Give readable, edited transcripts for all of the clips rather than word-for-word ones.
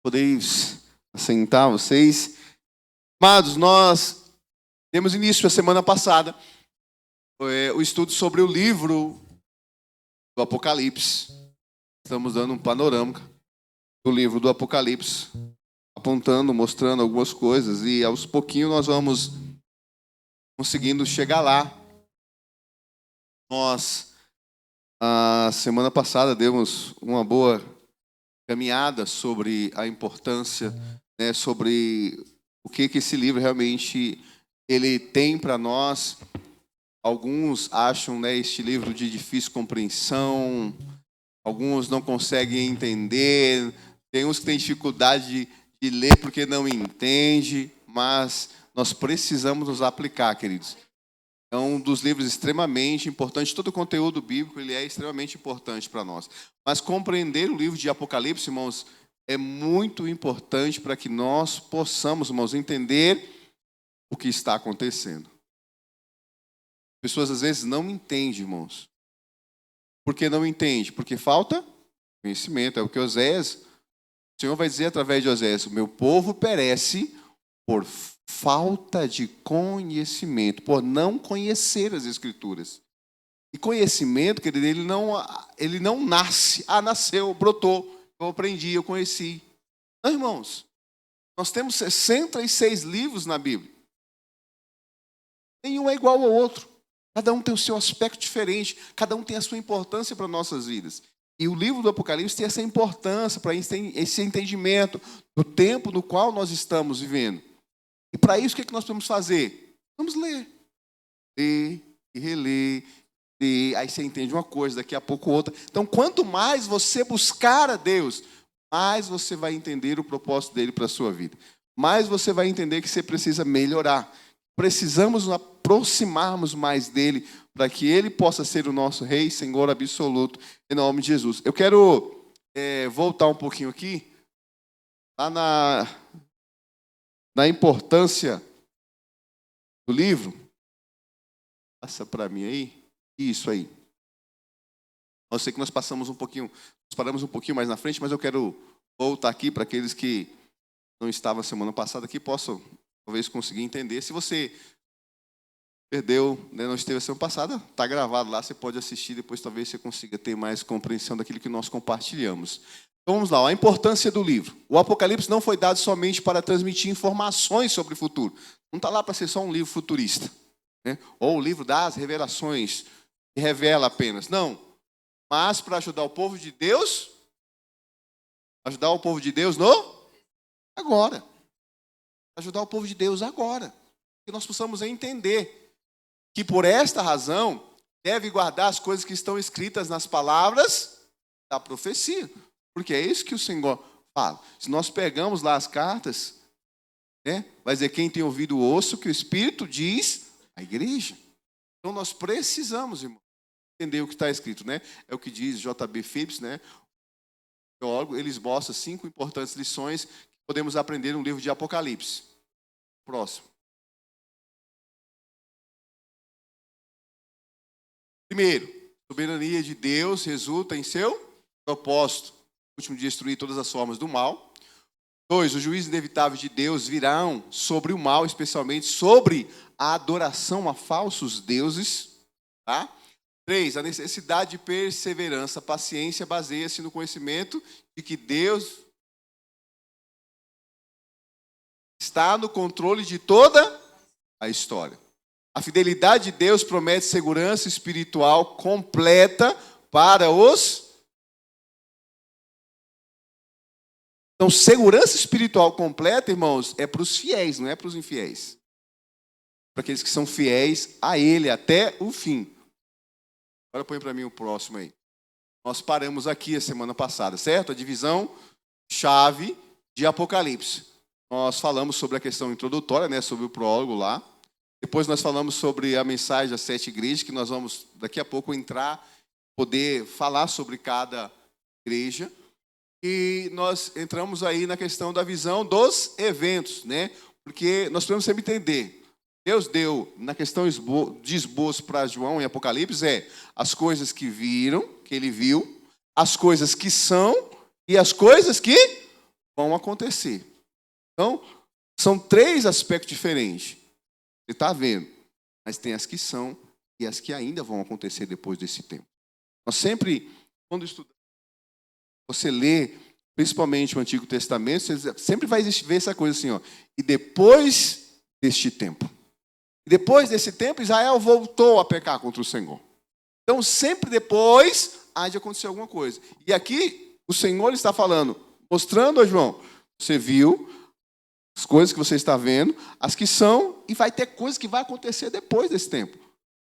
Podeis assentar vocês. Amados, nós demos início a semana passada o estudo sobre o livro do Apocalipse. Estamos dando um panorama do livro do Apocalipse, apontando, mostrando algumas coisas, e aos pouquinhos nós vamos conseguindo chegar lá. Nós, a semana passada, demos uma boa caminhada sobre a importância, sobre o que esse livro realmente ele tem para nós. Alguns acham este livro de difícil compreensão, alguns não conseguem entender, tem uns que têm dificuldade de ler porque não entende, mas nós precisamos nos aplicar, queridos. É um dos livros extremamente importantes, todo o conteúdo bíblico ele é extremamente importante para nós. Mas compreender o livro de Apocalipse, irmãos, é muito importante para que nós possamos, irmãos, entender o que está acontecendo. Pessoas às vezes não entendem, irmãos. Por que não entende? Porque falta conhecimento. É o que Oséias, o Senhor vai dizer através de Oséias: o meu povo perece por falta de conhecimento, por não conhecer as Escrituras. E conhecimento, querido, ele não nasce. Nasceu, brotou, eu aprendi, eu conheci. Não, irmãos, nós temos 66 livros na Bíblia. Nenhum é igual ao outro. Cada um tem o seu aspecto diferente, cada um tem a sua importância para nossas vidas. E o livro do Apocalipse tem essa importância, para esse entendimento do tempo no qual nós estamos vivendo. E para isso, o que nós podemos fazer? Vamos ler. Ler e reler. Ler, aí você entende uma coisa, daqui a pouco outra. Então, quanto mais você buscar a Deus, mais você vai entender o propósito dele para a sua vida. Mais você vai entender que você precisa melhorar. Precisamos nos aproximarmos mais dele, para que ele possa ser o nosso Rei, Senhor absoluto, em nome de Jesus. Eu quero voltar um pouquinho aqui, lá na importância do livro. Passa para mim aí. Isso aí. Eu sei que nós paramos um pouquinho mais na frente, mas eu quero voltar aqui para aqueles que não estavam semana passada, que possam talvez conseguir entender. Se você perdeu, não esteve a semana passada, está gravado lá, você pode assistir, depois talvez você consiga ter mais compreensão daquilo que nós compartilhamos. Então vamos lá, a importância do livro. O Apocalipse não foi dado somente para transmitir informações sobre o futuro. Não está lá para ser só um livro futurista, ou o livro das revelações, que revela apenas. Não, mas para ajudar o povo de Deus, agora. Ajudar o povo de Deus agora. Que nós possamos entender que por esta razão deve guardar as coisas que estão escritas nas palavras da profecia. Porque é isso que o Senhor fala. Se nós pegamos lá as cartas, vai dizer: quem tem ouvido ouça o que o Espírito diz à igreja. Então nós precisamos, irmão, entender o que está escrito. É o que diz J.B. Phillips, teólogo. Ele esboça 5 importantes lições que podemos aprender no livro de Apocalipse. Próximo. Primeiro, a soberania de Deus resulta em seu propósito. O último de destruir todas as formas do mal. 2, os juízos inevitáveis de Deus virão sobre o mal, especialmente sobre a adoração a falsos deuses. 3, a necessidade de perseverança, paciência, baseia-se no conhecimento de que Deus está no controle de toda a história. A fidelidade de Deus promete segurança espiritual completa para os... Então, segurança espiritual completa, irmãos, é para os fiéis, não é para os infiéis. Para aqueles que são fiéis a Ele até o fim. Agora põe para mim o próximo aí. Nós paramos aqui a semana passada, certo? A divisão chave de Apocalipse. Nós falamos sobre a questão introdutória, sobre o prólogo lá. Depois nós falamos sobre a mensagem das 7 igrejas, que nós vamos daqui a pouco poder falar sobre cada igreja. E nós entramos aí na questão da visão dos eventos, Porque nós precisamos sempre entender. Deus deu, na questão de esboço para João em Apocalipse, as coisas que viram, que ele viu, as coisas que são e as coisas que vão acontecer. Então, são 3 aspectos diferentes. Você está vendo, mas tem as que são e as que ainda vão acontecer depois desse tempo. Nós sempre, quando estudamos, você lê, principalmente o Antigo Testamento, você sempre vai ver essa coisa assim, ó, e depois deste tempo. E depois desse tempo, Israel voltou a pecar contra o Senhor. Então, sempre depois, há de acontecer alguma coisa. E aqui, o Senhor está falando, mostrando a João, você viu as coisas que você está vendo, as que são, e vai ter coisas que vai acontecer depois desse tempo,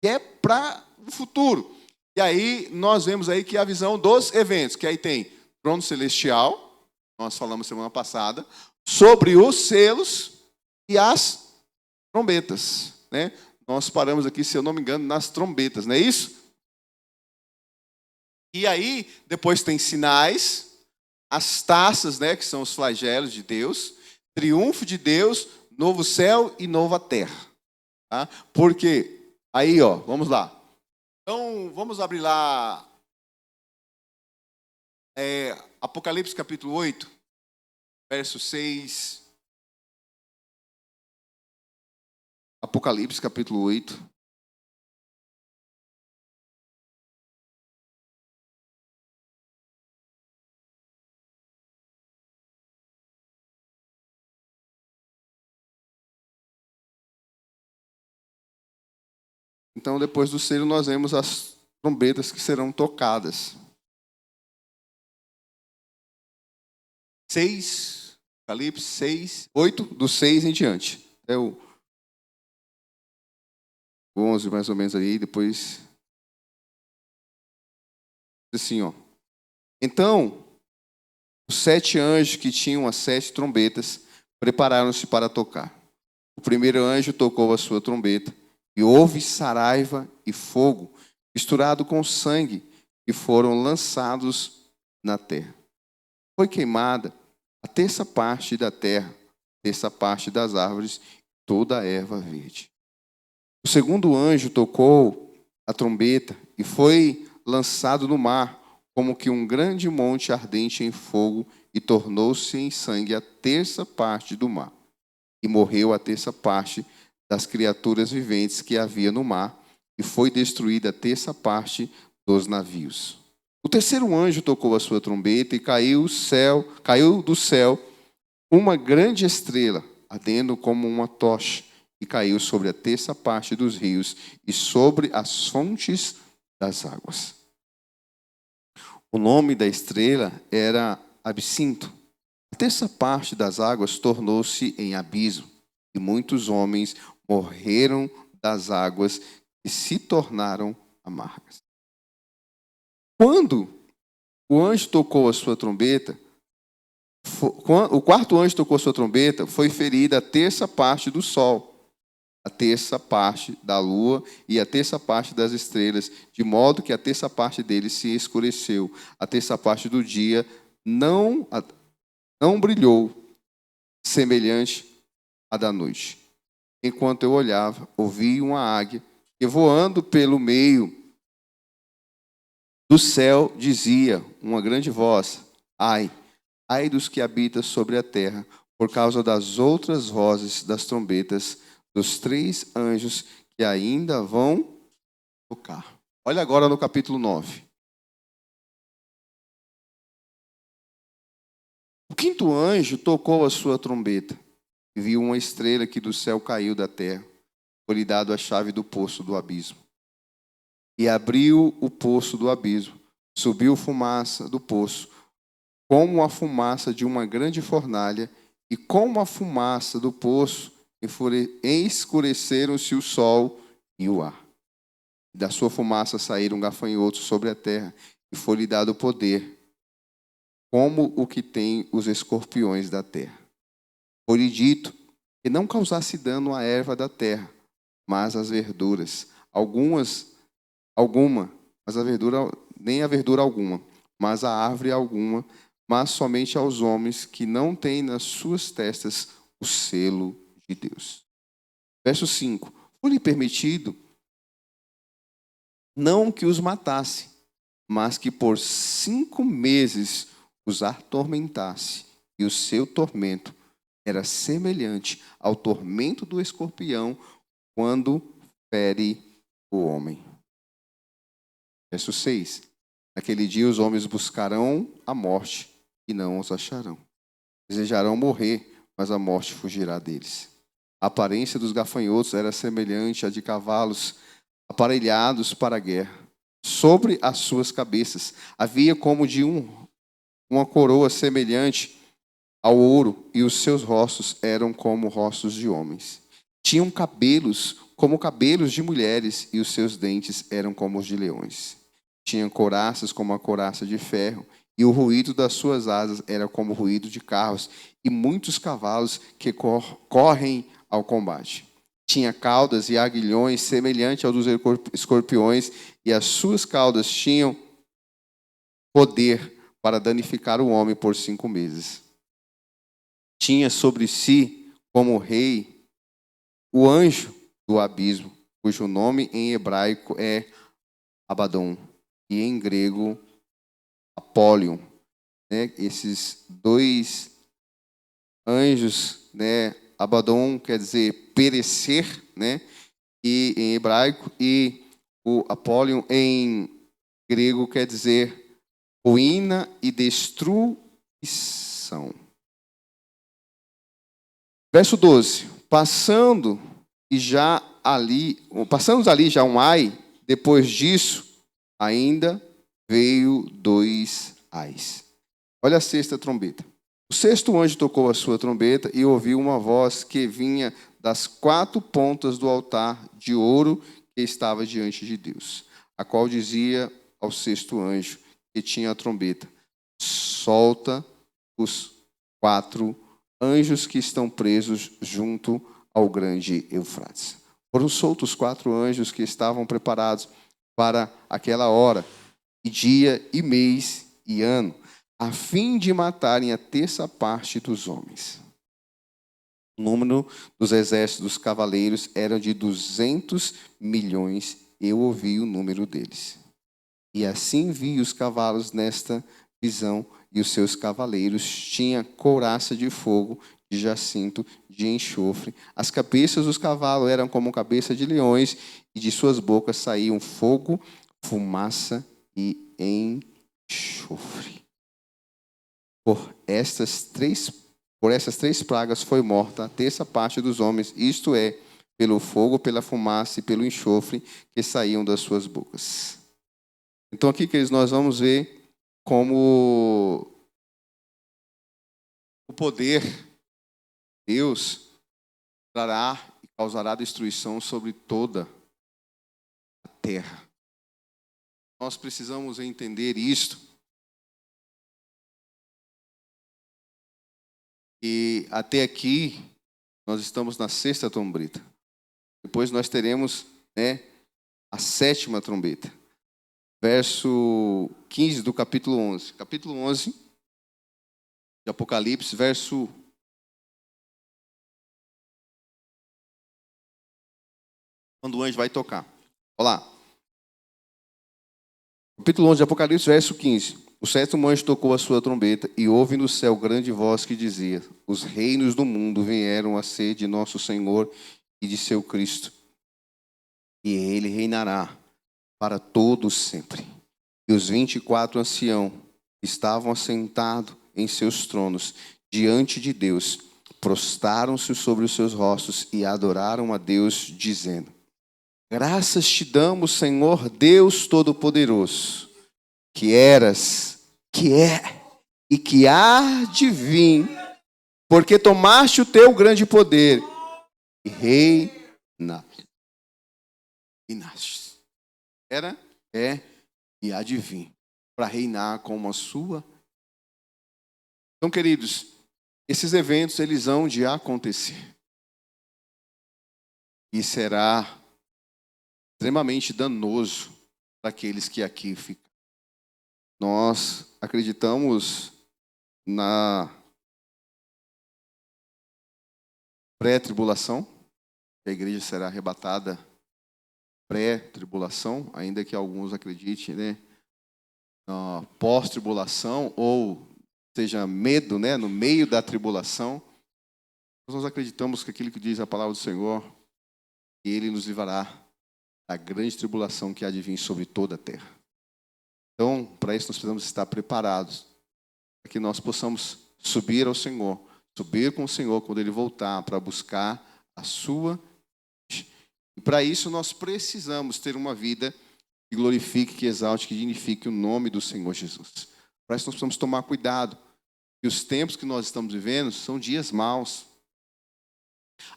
que é para o futuro. E aí, nós vemos aí que a visão dos eventos, que aí tem trono celestial, nós falamos semana passada, sobre os selos e as trombetas, né? Nós paramos aqui, se eu não me engano, nas trombetas, não é isso? E aí, depois tem sinais, as taças, né, que são os flagelos de Deus, triunfo de Deus, novo céu e nova terra. Tá? Porque, aí, ó, vamos lá. Então, vamos abrir lá Apocalipse capítulo 8, verso 6. Apocalipse capítulo 8. Então, depois do selo, nós vemos as trombetas que serão tocadas. 6, Apocalipse 6, 8, do 6 em diante. É o 11, mais ou menos, aí, depois... Assim, ó. Então, os 7 anjos que tinham as 7 trombetas prepararam-se para tocar. O primeiro anjo tocou a sua trombeta, e houve saraiva e fogo, misturado com sangue, que foram lançados na terra. Foi queimada a terça parte da terra, a terça parte das árvores, toda a erva verde. O segundo anjo tocou a trombeta e foi lançado no mar, como que um grande monte ardente em fogo, e tornou-se em sangue a terça parte do mar. E morreu a terça parte das criaturas viventes que havia no mar, e foi destruída a terça parte dos navios. O terceiro anjo tocou a sua trombeta e caiu do céu uma grande estrela, ardendo como uma tocha, e caiu sobre a terça parte dos rios e sobre as fontes das águas. O nome da estrela era Absinto. A terça parte das águas tornou-se em abismo, e muitos homens morreram das águas e se tornaram amargas. Quando o anjo tocou a sua trombeta, o quarto anjo tocou a sua trombeta, foi ferida a terça parte do sol, a terça parte da lua e a terça parte das estrelas, de modo que a terça parte deles se escureceu. A terça parte do dia não brilhou, semelhante à da noite. Enquanto eu olhava, ouvi uma águia que, voando pelo meio do céu, dizia uma grande voz: ai dos que habitam sobre a terra, por causa das outras vozes das trombetas dos 3 anjos que ainda vão tocar. Olha agora no capítulo 9. O quinto anjo tocou a sua trombeta e viu uma estrela que do céu caiu da terra. Foi-lhe dado a chave do poço do abismo. E abriu o poço do abismo. Subiu fumaça do poço, como a fumaça de uma grande fornalha, e como a fumaça do poço, escureceram-se o sol e o ar. Da sua fumaça saíram gafanhotos sobre a terra, e foi-lhe dado poder, como o que tem os escorpiões da terra. Foi-lhe dito que não causasse dano à erva da terra, mas às verduras, mas a verdura, nem a verdura alguma, mas a árvore alguma, mas somente aos homens que não têm nas suas testas o selo de Deus. Verso 5. Foi-lhe permitido não que os matasse, mas que por 5 meses os atormentasse, e o seu tormento era semelhante ao tormento do escorpião quando fere o homem. Verso 6. Naquele dia os homens buscarão a morte e não os acharão. Desejarão morrer, mas a morte fugirá deles. A aparência dos gafanhotos era semelhante à de cavalos aparelhados para a guerra. Sobre as suas cabeças havia como de uma coroa semelhante ao ouro, e os seus rostos eram como rostos de homens. Tinham cabelos como cabelos de mulheres, e os seus dentes eram como os de leões. Tinham couraças como a couraça de ferro, e o ruído das suas asas era como o ruído de carros, e muitos cavalos que correm ao combate. Tinha caudas e aguilhões semelhante aos dos escorpiões, e as suas caudas tinham poder para danificar o homem por 5 meses. Tinha sobre si, como rei, o anjo do abismo, cujo nome em hebraico é Abaddon e em grego Apolion. Esses dois anjos, Abaddon quer dizer perecer, e em hebraico, e o Apolion em grego quer dizer ruína e destruição. Verso 12. Passando ali já um ai, depois disso, ainda veio 2 ais. Olha a 6ª trombeta. O 6º anjo tocou a sua trombeta e ouviu uma voz que vinha das 4 pontas do altar de ouro que estava diante de Deus, a qual dizia ao 6º anjo que tinha a trombeta: solta os 4 anjos que estão presos junto ao grande Eufrates. Foram soltos 4 anjos que estavam preparados para aquela hora, e dia, e mês, e ano, a fim de matarem a 1/3 parte dos homens. O número dos exércitos dos cavaleiros era de 200 milhões, eu ouvi o número deles. E assim vi os cavalos nesta visão, e os seus cavaleiros tinham couraça de fogo, de jacinto, de enxofre. As cabeças dos cavalos eram como cabeça de leões, e de suas bocas saíam fogo, fumaça e enxofre. Por essas 3 pragas foi morta a 1/3 parte dos homens, isto é, pelo fogo, pela fumaça e pelo enxofre que saíam das suas bocas. Então aqui, queridos, nós vamos ver como o poder de Deus trará e causará destruição sobre toda a terra. Nós precisamos entender isto. E até aqui, nós estamos na 6ª trombeta. Depois nós teremos a 7ª trombeta. Verso 15 do capítulo 11. Capítulo 11 de Apocalipse, verso 'Quando o anjo vai tocar. Olha lá. Capítulo 11 de Apocalipse, verso 15. O 7º anjo tocou a sua trombeta, e houve no céu grande voz que dizia: os reinos do mundo vieram a ser de nosso Senhor e de seu Cristo, e ele reinará para todos sempre. E os 24 anciãos estavam assentados em seus tronos diante de Deus, prostaram-se sobre os seus rostos e adoraram a Deus, dizendo: graças te damos, Senhor Deus Todo-Poderoso, que eras, que é e que há de vir, porque tomaste o teu grande poder e reinaste. Era, é e há de vir, para reinar como a sua. Então, queridos, esses eventos eles hão de acontecer. E será extremamente danoso para aqueles que aqui ficam. Nós acreditamos na pré-tribulação, que a igreja será arrebatada pré-tribulação, ainda que alguns acreditem, na pós-tribulação ou seja medo, né, no meio da tribulação, nós acreditamos que aquilo que diz a palavra do Senhor, que Ele nos livrará da grande tribulação que há de vir sobre toda a terra. Então, para isso nós precisamos estar preparados, para que nós possamos subir ao Senhor, subir com o Senhor quando Ele voltar para buscar a sua. E para isso nós precisamos ter uma vida que glorifique, que exalte, que dignifique o nome do Senhor Jesus. Para isso nós precisamos tomar cuidado, que os tempos que nós estamos vivendo são dias maus,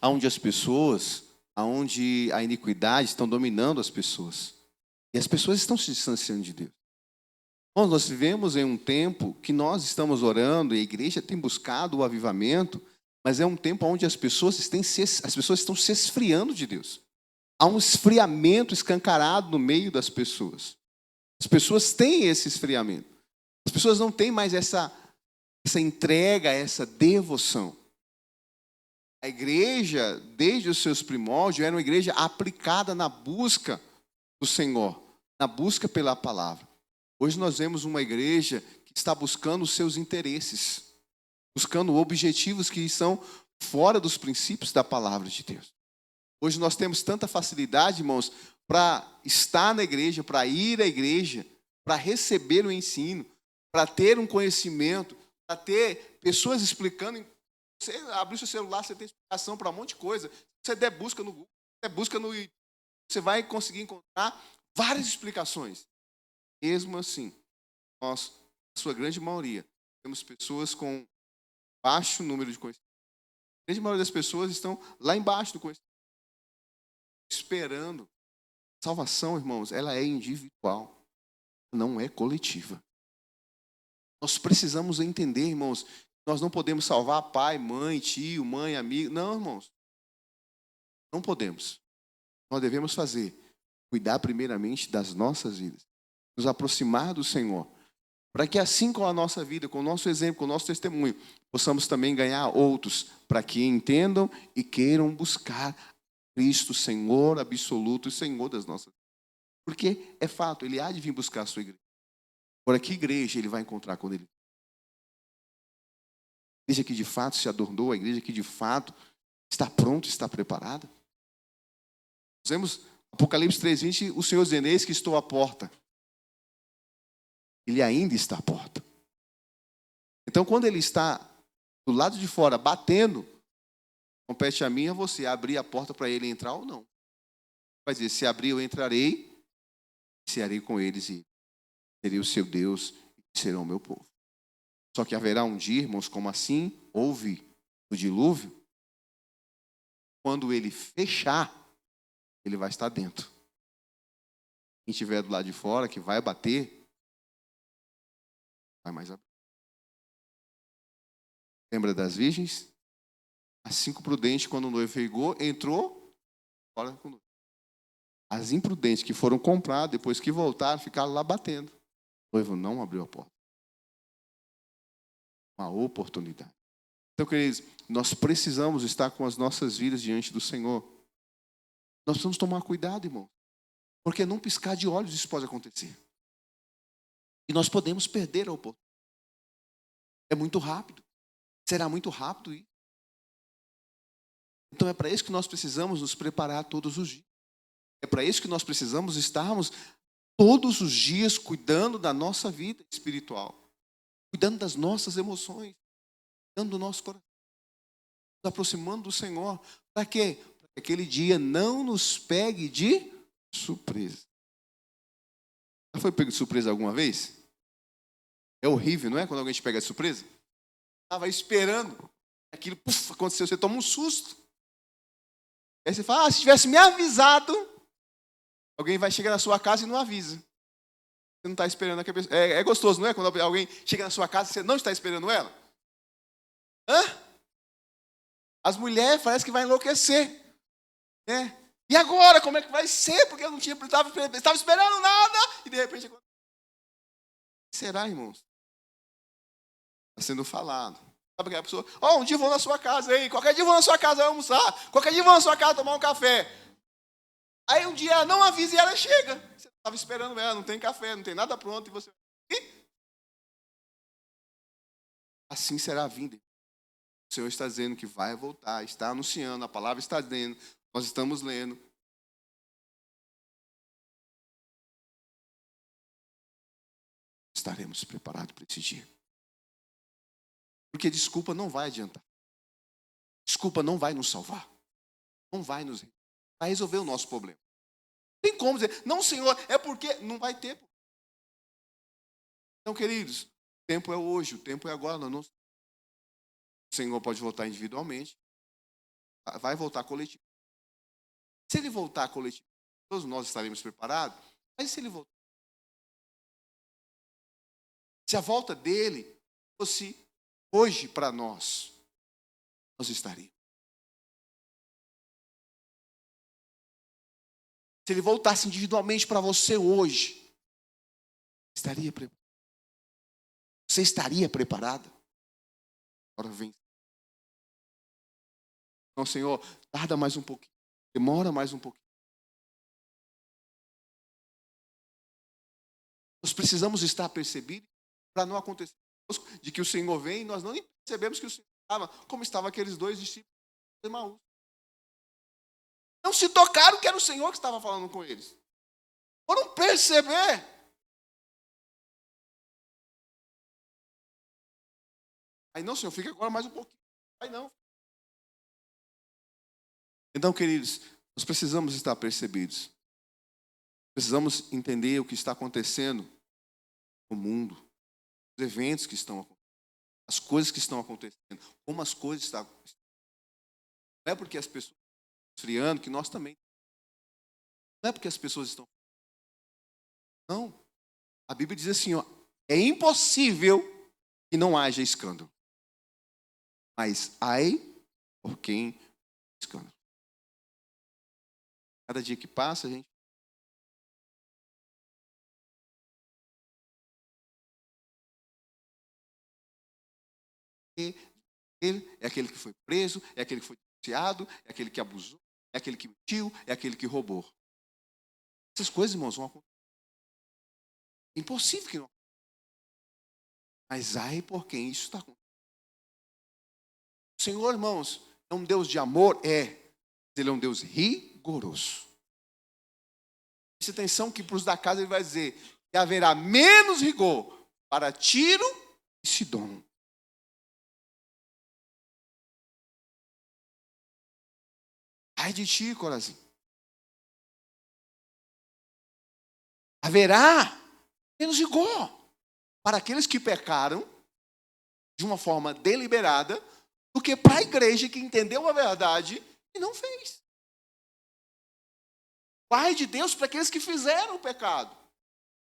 onde as pessoas, onde a iniquidade estão dominando as pessoas. E as pessoas estão se distanciando de Deus. Bom, nós vivemos em um tempo que nós estamos orando, e a igreja tem buscado o avivamento, mas é um tempo onde as pessoas estão se esfriando de Deus. Há um esfriamento escancarado no meio das pessoas. As pessoas têm esse esfriamento. As pessoas não têm mais essa entrega, essa devoção. A igreja, desde os seus primórdios, era uma igreja aplicada na busca do Senhor, na busca pela palavra. Hoje nós vemos uma igreja que está buscando os seus interesses, buscando objetivos que são fora dos princípios da palavra de Deus. Hoje nós temos tanta facilidade, irmãos, para estar na igreja, para ir à igreja, para receber o ensino, para ter um conhecimento, para ter pessoas explicando. Você abrir o seu celular, você tem explicação para um monte de coisa. Você der busca no Google, der busca no YouTube, você vai conseguir encontrar várias explicações. Mesmo assim, nós, na sua grande maioria, temos pessoas com baixo número de conhecimento. A grande maioria das pessoas estão lá embaixo do conhecimento, esperando. Salvação, irmãos, ela é individual, não é coletiva. Nós precisamos entender, irmãos, nós não podemos salvar pai, mãe, tio, mãe, amigo. Não, irmãos. Não podemos. Nós devemos cuidar primeiramente das nossas vidas. Nos aproximar do Senhor. Para que assim com a nossa vida, com o nosso exemplo, com o nosso testemunho, possamos também ganhar outros, para que entendam e queiram buscar Cristo, Senhor absoluto e Senhor das nossas vidas. Porque é fato, Ele há de vir buscar a sua igreja. Agora, que igreja Ele vai encontrar quando Ele... A igreja que de fato se adornou, a igreja que de fato está pronta, está preparada. Nós vemos Apocalipse 3:20, o Senhor dizendo, eis que estou à porta. Ele ainda está à porta. Então, quando Ele está do lado de fora, batendo, compete a mim e a você abrir a porta para Ele entrar ou não. Vai dizer, se abrir eu entrarei, cearei com eles e serei o seu Deus e serão o meu povo. Só que haverá um dia, irmãos, como assim houve o dilúvio, quando Ele fechar, Ele vai estar dentro. Quem estiver do lado de fora, que vai bater, vai mais abrir. Lembra das virgens? As 5 prudentes, quando o noivo entrou, fora com o noivo. As imprudentes que foram comprar, depois que voltaram, ficaram lá batendo. O noivo não abriu a porta. Uma oportunidade. Então, queridos, nós precisamos estar com as nossas vidas diante do Senhor. Nós precisamos tomar cuidado, irmão. Porque num piscar de olhos isso pode acontecer. E nós podemos perder a oportunidade. É muito rápido. Será muito rápido isso. Então é para isso que nós precisamos nos preparar todos os dias. É para isso que nós precisamos estarmos todos os dias cuidando da nossa vida espiritual. Cuidando das nossas emoções. Cuidando do nosso coração. Nos aproximando do Senhor. Para quê? Para que aquele dia não nos pegue de surpresa. Já foi pego de surpresa alguma vez? É horrível, não é? Quando alguém te pega de surpresa. Estava esperando. Aquilo aconteceu, você toma um susto. Aí você fala, se tivesse me avisado, alguém vai chegar na sua casa e não avisa. Você não está esperando aquela pessoa. É gostoso, não é? Quando alguém chega na sua casa e você não está esperando ela. Hã? As mulheres parecem que vai enlouquecer. Né? E agora, como é que vai ser? Porque eu não estava esperando nada. E de repente... Será, irmãos? Está sendo falado. Sabe aquela pessoa? Um dia eu vou na sua casa aí. Qualquer dia eu vou na sua casa almoçar. Qualquer dia eu vou na sua casa tomar um café. Aí um dia ela não avisa e ela chega. Você estava esperando ela, não tem café, não tem nada pronto. E você... assim será a vinda. O Senhor está dizendo que vai voltar, está anunciando, a palavra está dizendo, nós estamos lendo. Estaremos preparados para esse dia. Porque desculpa não vai adiantar. Desculpa não vai nos salvar. Não vai resolver o nosso problema. Não tem como dizer, não, Senhor, é porque não vai ter. Então, queridos, o tempo é hoje, o tempo é agora. O Senhor pode voltar individualmente, vai voltar coletivo. Se ele voltar coletivo, todos nós estaremos preparados. Mas se ele voltar, se a volta dele fosse hoje para nós estaríamos. Se ele voltasse individualmente para você hoje, estaria preparado? Você estaria preparado? Agora vem. Então, Senhor, tarda mais um pouquinho. Demora mais um pouquinho. Nós precisamos estar percebidos para não acontecer de que o Senhor vem e nós não percebemos que o Senhor estava, como estavam aqueles dois discípulos de Emaús. Não se tocaram que era o Senhor que estava falando com eles. Foram perceber. Aí não, Senhor, fica agora mais um pouquinho. Aí não. Então, queridos, nós precisamos estar percebidos. Precisamos entender o que está acontecendo no mundo. Os eventos que estão acontecendo. As coisas que estão acontecendo. Como as coisas estão acontecendo. Não é porque as pessoas estão esfriando que nós também. Não é porque as pessoas estão. Não. A Bíblia diz assim, ó, é impossível que não haja escândalo. Mas ai por quem escândalo. Cada dia que passa, a gente. Ele é aquele que foi preso, é aquele que foi denunciado, é aquele que abusou, é aquele que mentiu, é aquele que roubou. Essas coisas, irmãos, vão acontecer. É impossível que não aconteça. Mas ai por quem isso está acontecendo. O Senhor, irmãos, é um Deus de amor? É. Ele é um Deus rigoroso. Preste atenção que para os da casa ele vai dizer que haverá menos rigor para Tiro e Sidom. Ai de ti, Corazim. Haverá menos rigor para aqueles que pecaram de uma forma deliberada do que para a igreja que entendeu a verdade e não fez. Pai de Deus para aqueles que fizeram o pecado.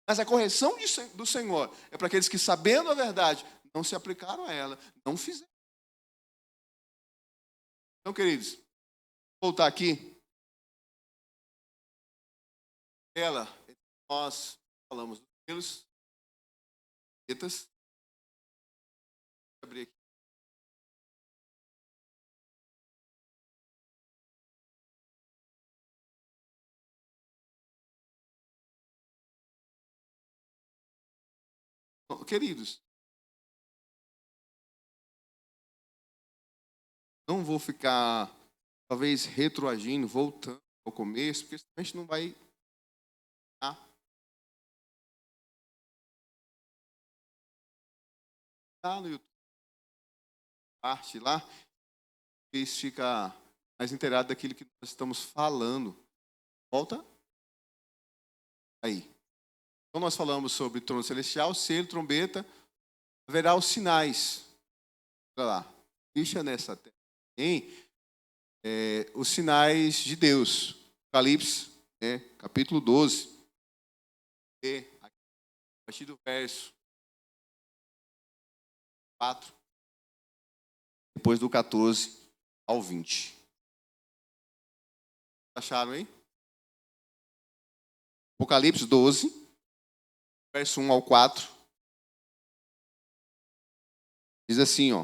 Mas a correção do Senhor é para aqueles que, sabendo a verdade, não se aplicaram a ela, não fizeram. Então, queridos, vou voltar aqui. Nós falamos dos pelos, tetas. Vou abrir aqui. Queridos, não vou ficar, talvez, retroagindo, voltando ao começo, porque senão a gente não vai. Tá no YouTube. Parte lá, e fica mais inteirado daquilo que nós estamos falando. Volta. Aí. Então nós falamos sobre trono celestial, selo, trombeta, haverá os sinais. Olha lá. Ficha nessa terra. Os sinais de Deus. Apocalipse, capítulo 12. A partir do verso 4. Depois do 14 ao 20. Acharam aí? Apocalipse 12, verso 1 ao 4. Diz assim, ó.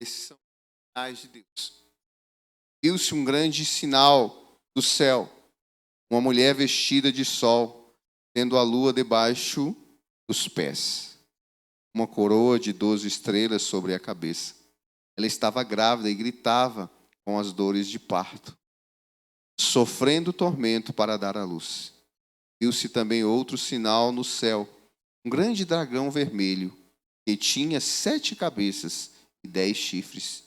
Esses são os sinais de Deus. Viu-se um grande sinal do céu. Uma mulher vestida de sol, tendo a lua debaixo dos pés. uma coroa de 12 estrelas sobre a cabeça. Ela estava grávida e gritava com as dores de parto, sofrendo tormento para dar à luz. Viu-se também outro sinal no céu, um grande dragão vermelho, que tinha 7 cabeças e 10 chifres,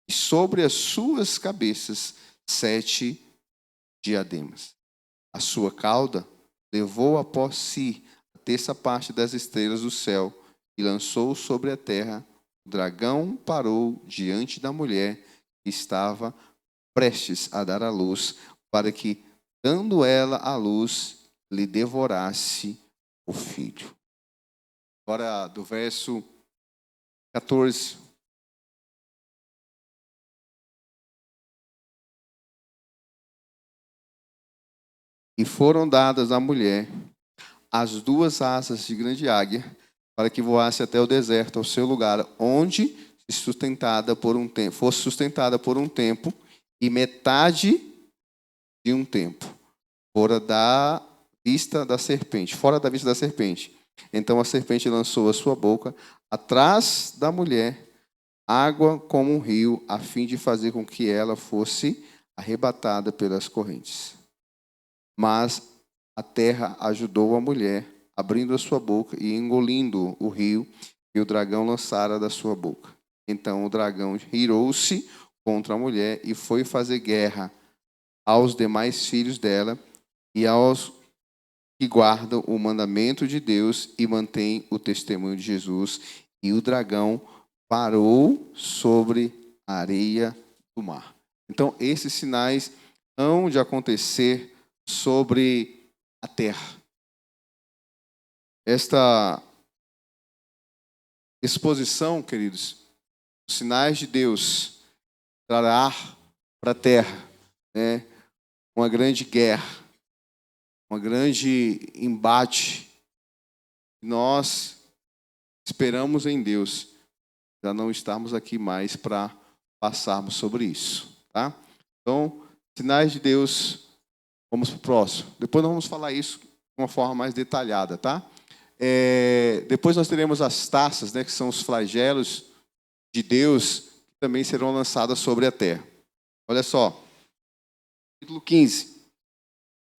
e sobre as suas cabeças 7 diademas. A sua cauda levou após si a terça parte das estrelas do céu e lançou sobre a terra. O dragão parou diante da mulher que estava prestes a dar à luz, para que, dando ela à luz, lhe devorasse o filho. Agora, do verso 14. E foram dadas à mulher as 2 asas de grande águia, para que voasse até o deserto, ao seu lugar, onde fosse sustentada por um tempo e metade de um tempo, fora da vista da serpente. Então a serpente lançou a sua boca atrás da mulher, água como um rio, a fim de fazer com que ela fosse arrebatada pelas correntes. Mas a terra ajudou a mulher, abrindo a sua boca e engolindo o rio que o dragão lançara da sua boca. Então o dragão irou-se contra a mulher e foi fazer guerra aos demais filhos dela e aos que guardam o mandamento de Deus e mantêm o testemunho de Jesus. E o dragão parou sobre a areia do mar. Então, esses sinais hão de acontecer sobre a terra. Esta exposição, queridos, os sinais de Deus trará para a terra, né, uma grande guerra, um grande embate. Nós esperamos em Deus já não estarmos aqui mais para passarmos sobre isso, tá? Então, sinais de Deus, vamos para o próximo. Depois nós vamos falar isso de uma forma mais detalhada, tá? Depois nós teremos as taças, né, que são os flagelos de Deus, que também serão lançadas sobre a terra. Olha só, capítulo 15,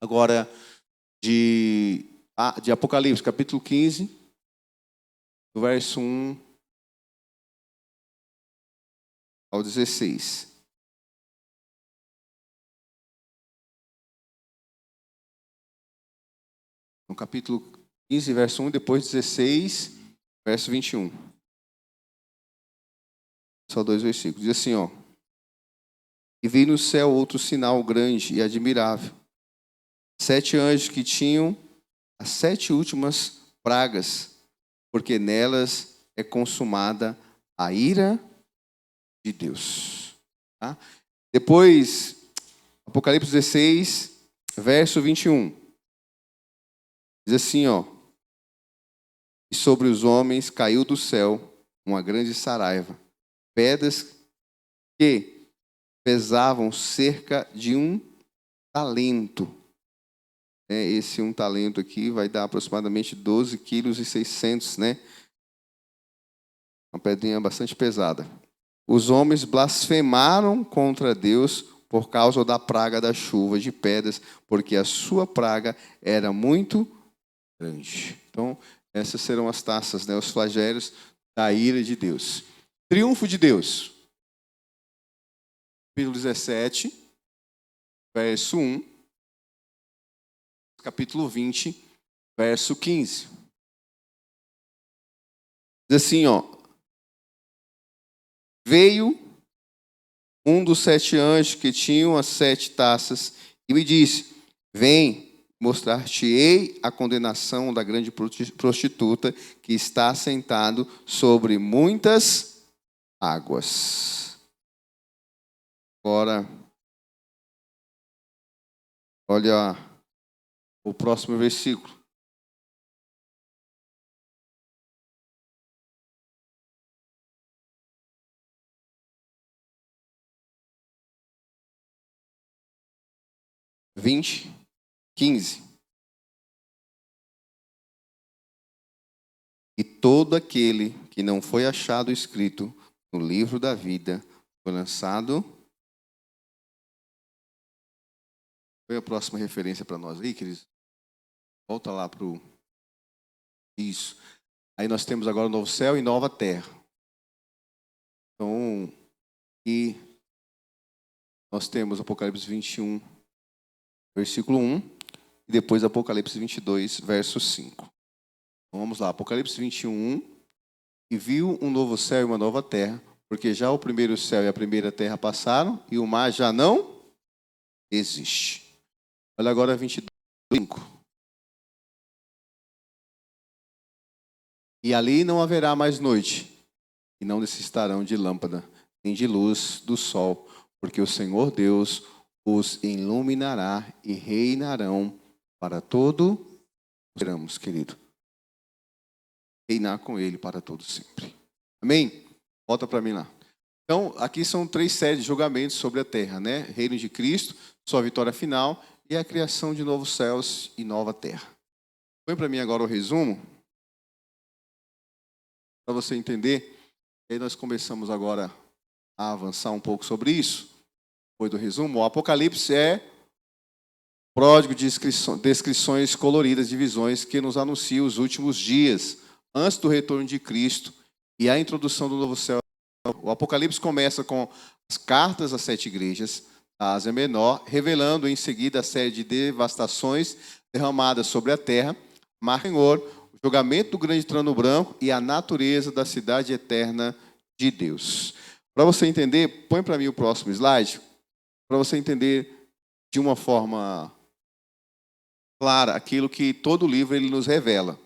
agora de Apocalipse, capítulo 15, do verso 1 ao 16. No capítulo 15, verso 1, depois 16, verso 21. Só 2 versículos. Diz assim, ó. E vi no céu outro sinal grande e admirável. 7 anjos que tinham as 7 últimas pragas, porque nelas é consumada a ira de Deus. Tá? Depois, Apocalipse 16, verso 21. Diz assim, ó. E sobre os homens caiu do céu uma grande saraiva, pedras que pesavam cerca de 1 talento. Esse 1 talento aqui vai dar aproximadamente 12,6 kg, né? Uma pedrinha bastante pesada. Os homens blasfemaram contra Deus por causa da praga da chuva de pedras, porque a sua praga era muito grande. Então, essas serão as taças, né? Os flagelos da ira de Deus. Triunfo de Deus. Capítulo 17, verso 1. Capítulo 20, verso 15. Diz assim, ó. Veio um dos 7 anjos que tinham as 7 taças e me disse: vem, mostrar-te-ei a condenação da grande prostituta que está sentado sobre muitas águas. Agora, olha o próximo versículo. Vinte, 15. E todo aquele que não foi achado escrito no livro da vida foi lançado. Foi a próxima referência para nós aí, queridos? Volta lá para o... Isso. Aí nós temos agora o novo céu e nova terra. Então, e nós temos Apocalipse 21, versículo 1, e depois Apocalipse 22, verso 5. Então, vamos lá, Apocalipse 21, 1. E viu um novo céu e uma nova terra, porque já o primeiro céu e a primeira terra passaram, e o mar já não existe. Olha agora 22, 5. E ali não haverá mais noite, e não necessitarão de lâmpada, nem de luz do sol, porque o Senhor Deus os iluminará e reinarão para todo. Esperamos, querido. Reinar com ele para todo sempre. Amém? Volta para mim lá. Então, aqui são 3 séries de julgamentos sobre a terra, né? Reino de Cristo, sua vitória final e a criação de novos céus e nova terra. Põe para mim agora o resumo, para você entender. E aí nós começamos agora a avançar um pouco sobre isso. Depois do resumo, o Apocalipse é pródigo de descrições coloridas de visões que nos anuncia os últimos dias, antes do retorno de Cristo e a introdução do novo céu. O Apocalipse começa com as cartas às 7 igrejas da Ásia Menor, revelando em seguida a série de devastações derramadas sobre a terra, marca o Senhor, o julgamento do grande trono branco e a natureza da cidade eterna de Deus. Para você entender, põe para mim o próximo slide, para você entender de uma forma clara aquilo que todo livro ele nos revela.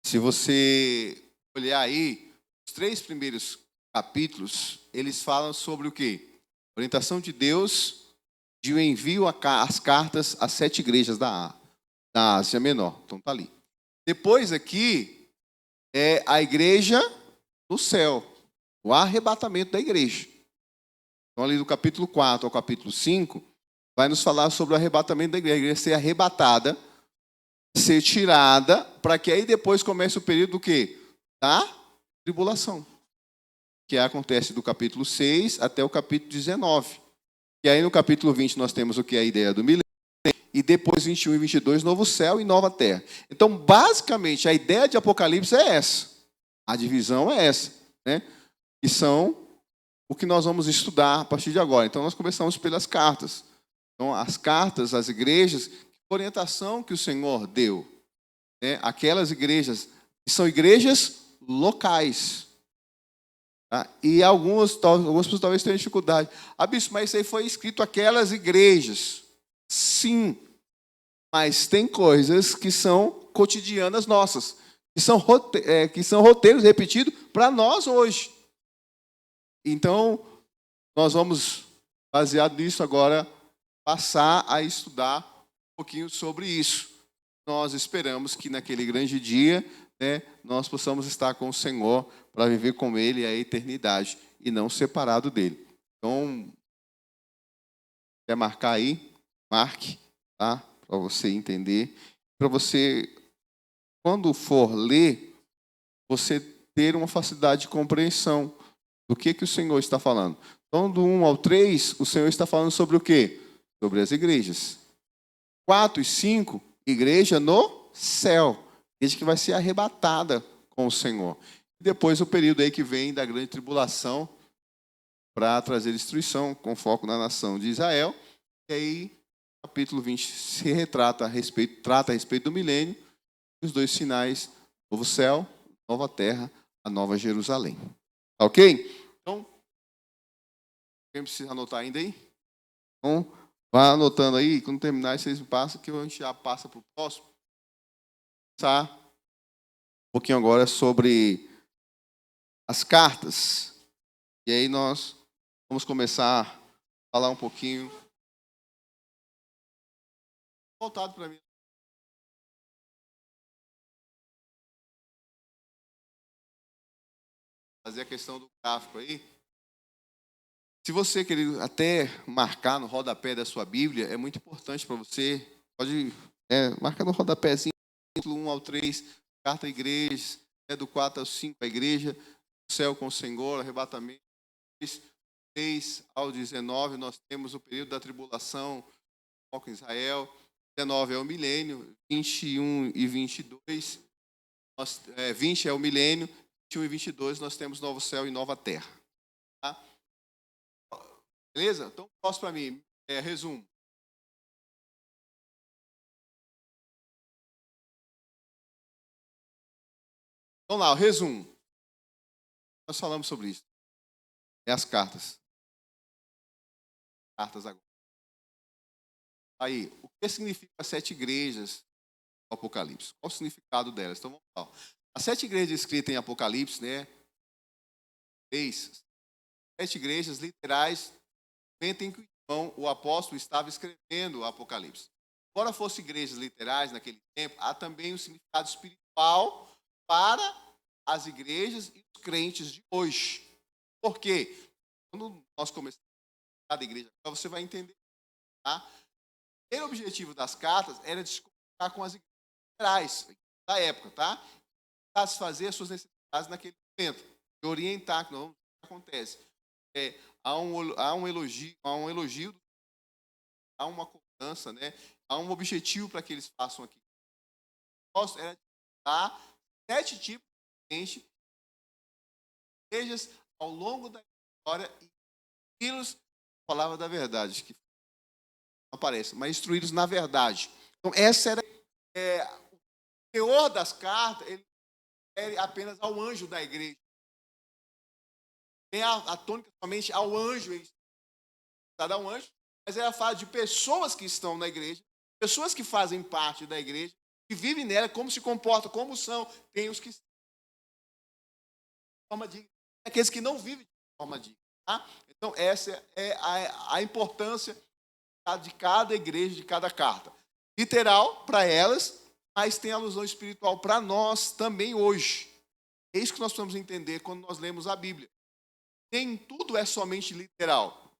Se você olhar aí, os 3 primeiros capítulos, eles falam sobre o quê? Orientação de Deus de um envio às cartas às 7 igrejas da Ásia Menor. Então está ali. Depois aqui é a igreja no céu, o arrebatamento da igreja. Então ali do capítulo 4 ao capítulo 5, vai nos falar sobre o arrebatamento da igreja. A igreja ser arrebatada, ser tirada, para que aí depois comece o período do quê? Da tribulação. Que acontece do capítulo 6 até o capítulo 19. E aí no capítulo 20 nós temos o que é a ideia do milênio, e depois 21 e 22, novo céu e nova terra. Então, basicamente, a ideia de Apocalipse é essa. A divisão é essa, né? Que são o que nós vamos estudar a partir de agora. Então, nós começamos pelas cartas. Então, as cartas às igrejas, orientação que o Senhor deu, né? Aquelas igrejas que são igrejas locais. Tá? E algumas pessoas talvez tenham dificuldade. Ah, bispo, mas isso aí foi escrito aquelas igrejas. Sim, mas tem coisas que são cotidianas nossas, que são roteiros repetidos para nós hoje. Então, nós vamos, baseado nisso agora, passar a estudar um pouquinho sobre isso. Nós esperamos que naquele grande dia, né, nós possamos estar com o Senhor para viver com Ele a eternidade e não separado dele. Então, quer marcar aí? Marque, tá? Para você entender. Para você, quando for ler, você ter uma facilidade de compreensão do que o Senhor está falando. Então, do 1 ao 3, o Senhor está falando sobre o quê? Sobre as igrejas. 4 e 5, igreja no céu. Igreja que vai ser arrebatada com o Senhor. E depois o período aí que vem da grande tribulação para trazer destruição, com foco na nação de Israel. E aí, capítulo 20 se trata a respeito do milênio, e os 2 sinais, novo céu, nova terra, a nova Jerusalém. Tá ok? Então, quem precisa anotar ainda aí? Então, vá anotando aí, quando terminar, vocês me passam, que a gente já passa para o próximo. Tá? Um pouquinho agora sobre as cartas. E aí nós vamos começar a falar um pouquinho. Voltado para mim. Fazer a questão do gráfico aí. Se você querer até marcar no rodapé da sua Bíblia, é muito importante para você. Pode marcar no rodapézinho, 1 ao 3, carta a igrejas. do 4 ao 5, a igreja, o céu com o Senhor, arrebatamento. 6 ao 19, nós temos o período da tribulação, foco em Israel. 19 é o milênio, 21 e 22, 20 é o milênio, 21 e 22 nós temos novo céu e nova terra. Tá? Beleza? Então, posso para mim, resumo. Vamos lá, o resumo. Nós falamos sobre isso. É as cartas. Cartas agora. Aí, o que significa as 7 igrejas do Apocalipse? Qual o significado delas? Então, vamos lá. As 7 igrejas escritas em Apocalipse, né? 7 igrejas literais, em que o apóstolo estava escrevendo o Apocalipse. Embora fossem igrejas literais naquele tempo, há também um significado espiritual para as igrejas e os crentes de hoje. Por quê? Quando nós começamos cada igreja, você vai entender. Tá? O objetivo das cartas era de se comunicar com as igrejas literais da época, tá? Satisfazer as suas necessidades naquele momento, de orientar, que não acontece. Há um elogio, há uma cobrança, né? Há um objetivo para que eles façam aqui. Nós era de dar 7 tipos de igrejas ao longo da história e instruí-los na palavra da verdade, que não aparece, mas instruí-los na verdade. Então, essa era o teor das cartas, ele refere apenas ao anjo da igreja. Tem a tônica somente ao anjo, está um anjo, mas ela fala de pessoas que estão na igreja, pessoas que fazem parte da igreja, que vivem nela, como se comportam, como são, tem os que de forma digna, aqueles que não vivem de forma digna. Tá? Então, essa é a importância de cada igreja, de cada carta. Literal para elas, mas tem alusão espiritual para nós também hoje. É isso que nós precisamos entender quando nós lemos a Bíblia. Nem tudo é somente literal.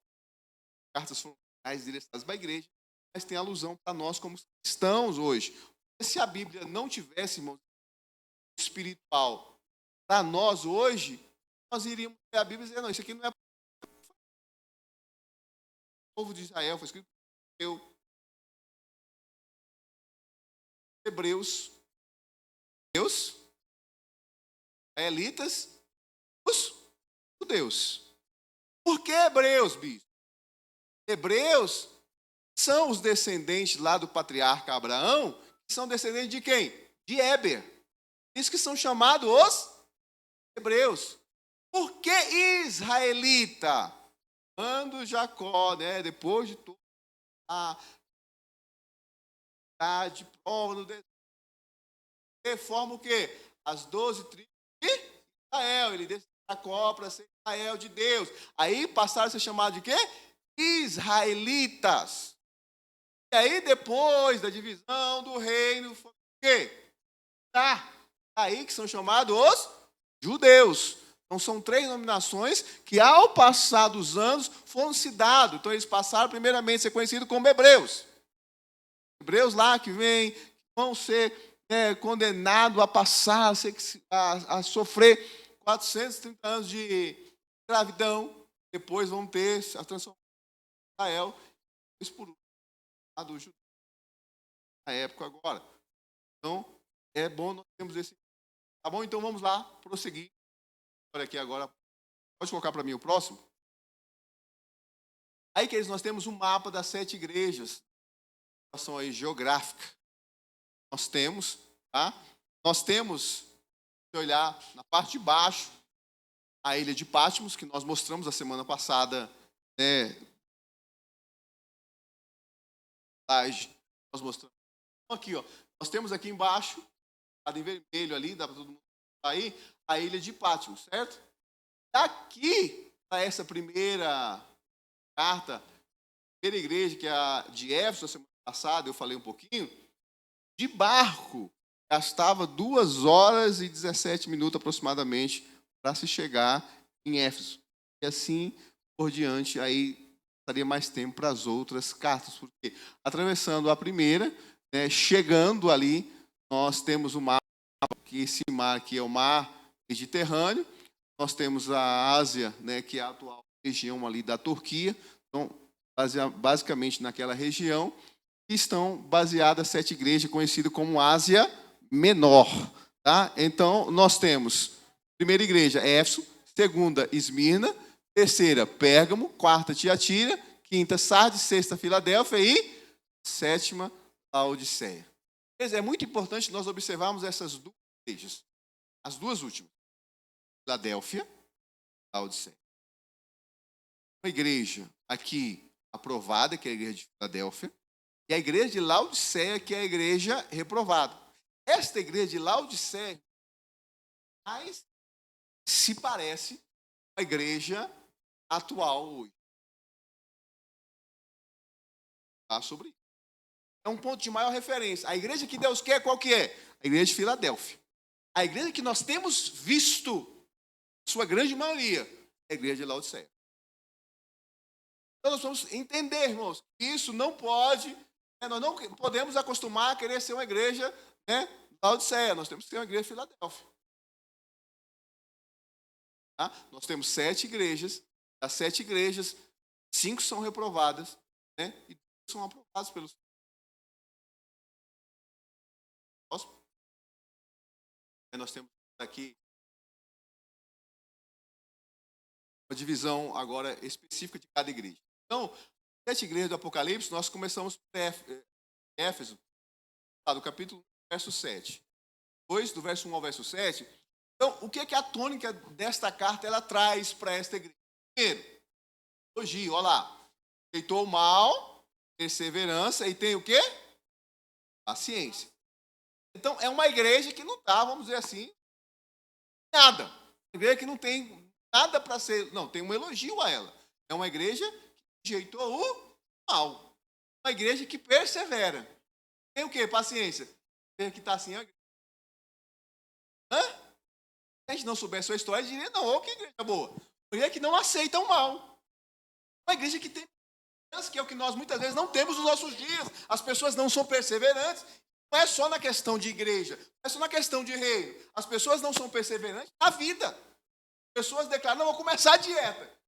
Cartas foram direcionadas para a igreja, mas tem alusão para nós como cristãos hoje. Se a Bíblia não tivesse, irmãos, espiritual para nós hoje, nós iríamos ler a Bíblia e dizer, não, isso aqui não é o povo de Israel, foi escrito por Hebreus, israelitas, os judeus. Por que Hebreus, bispo? Hebreus são os descendentes lá do patriarca Abraão, que são descendentes de quem? De Éber. Isso que são chamados os hebreus. Por que israelita? Quando Jacó, né, depois de toda a de prova no deserto, forma o quê? As 12 tribos de Israel. Ele desce Jacó para ser Israel de Deus. Aí passaram a ser chamados de quê? Israelitas. E aí, depois da divisão do reino, foi o quê? Aí que são chamados os judeus. Então, são 3 denominações que, ao passar dos anos, foram se dados. Então, eles passaram, primeiramente, a ser conhecidos como hebreus. Hebreus lá que vão ser condenados a passar, a sofrer 430 anos de escravidão. Depois vão ter a transformação de Israel, por do judeu na época agora. Então, é bom nós termos esse. Tá bom? Então, vamos lá, prosseguir. Olha aqui agora. Pode colocar para mim o próximo? Aí, queridos, nós temos um mapa das 7 igrejas. Situação aí geográfica. Nós temos, tá? Nós temos, se olhar na parte de baixo, a ilha de Patmos, que nós mostramos a semana passada, né? Nós mostramos. Aqui, ó. Nós temos aqui embaixo, em vermelho ali, dá para todo mundo aí, a ilha de Patmos, certo? Daqui, para essa primeira carta, primeira igreja, que é a de Éfeso, a semana passada, eu falei um pouquinho, de barco, gastava 2 horas e 17 minutos aproximadamente para se chegar em Éfeso. E assim por diante, aí estaria mais tempo para as outras cartas, porque atravessando a primeira, né, chegando ali, nós temos o mapa que que esse mar aqui é o mar Mediterrâneo. Nós temos a Ásia, né, que é a atual região ali da Turquia. Então, basicamente naquela região, estão baseadas 7 igrejas conhecidas como Ásia Menor. Tá? Então, nós temos primeira igreja, Éfeso, segunda, Esmirna, terceira, Pérgamo, quarta, Tiatira, quinta, Sardes, sexta, Filadélfia e sétima, Laodiceia. É muito importante nós observarmos essas duas igrejas, as duas últimas, Filadélfia e Laodiceia. Uma igreja aqui aprovada, que é a igreja de Filadélfia, e a igreja de Laodiceia, que é a igreja reprovada. Esta igreja de Laodiceia mais se parece com a igreja atual hoje. Tá sobre isso. É um ponto de maior referência. A igreja que Deus quer, qual que é? A igreja de Filadélfia. A igreja que nós temos visto, sua grande maioria, é a igreja de Laodiceia. Então nós vamos entender, irmãos, que isso não pode, nós não podemos acostumar a querer ser uma igreja, né, Laodiceia. Nós temos que ser uma igreja de Filadélfia. Tá? Nós temos 7 igrejas. Das 7 igrejas, 5 são reprovadas, né, e 2 são aprovadas pelos. Nós temos aqui uma divisão agora específica de cada igreja. Então, 7 igrejas do Apocalipse, nós começamos por Éfeso, do capítulo 1, verso 7. Depois, do verso 1 ao verso 7. Então, o que é que a tônica desta carta ela traz para esta igreja? Primeiro, elogio, olha lá. Aceitou o mal, perseverança e tem o quê? Paciência. Então, é uma igreja que não está, vamos dizer assim, nada. Uma igreja que não tem nada para ser. Não, tem um elogio a ela. É uma igreja que rejeitou o mal. Uma igreja que persevera. Tem o quê? Paciência. Tem que está assim, ó. Hã? Se a gente não soubesse a história, diria, não, que igreja boa. Uma igreja que não aceita o mal. Uma igreja que tem, que é o que nós muitas vezes não temos nos nossos dias. As pessoas não são perseverantes. Não é só na questão de igreja, não é só na questão de reino. As pessoas não são perseverantes na vida. As pessoas declaram, não, vou começar a dieta.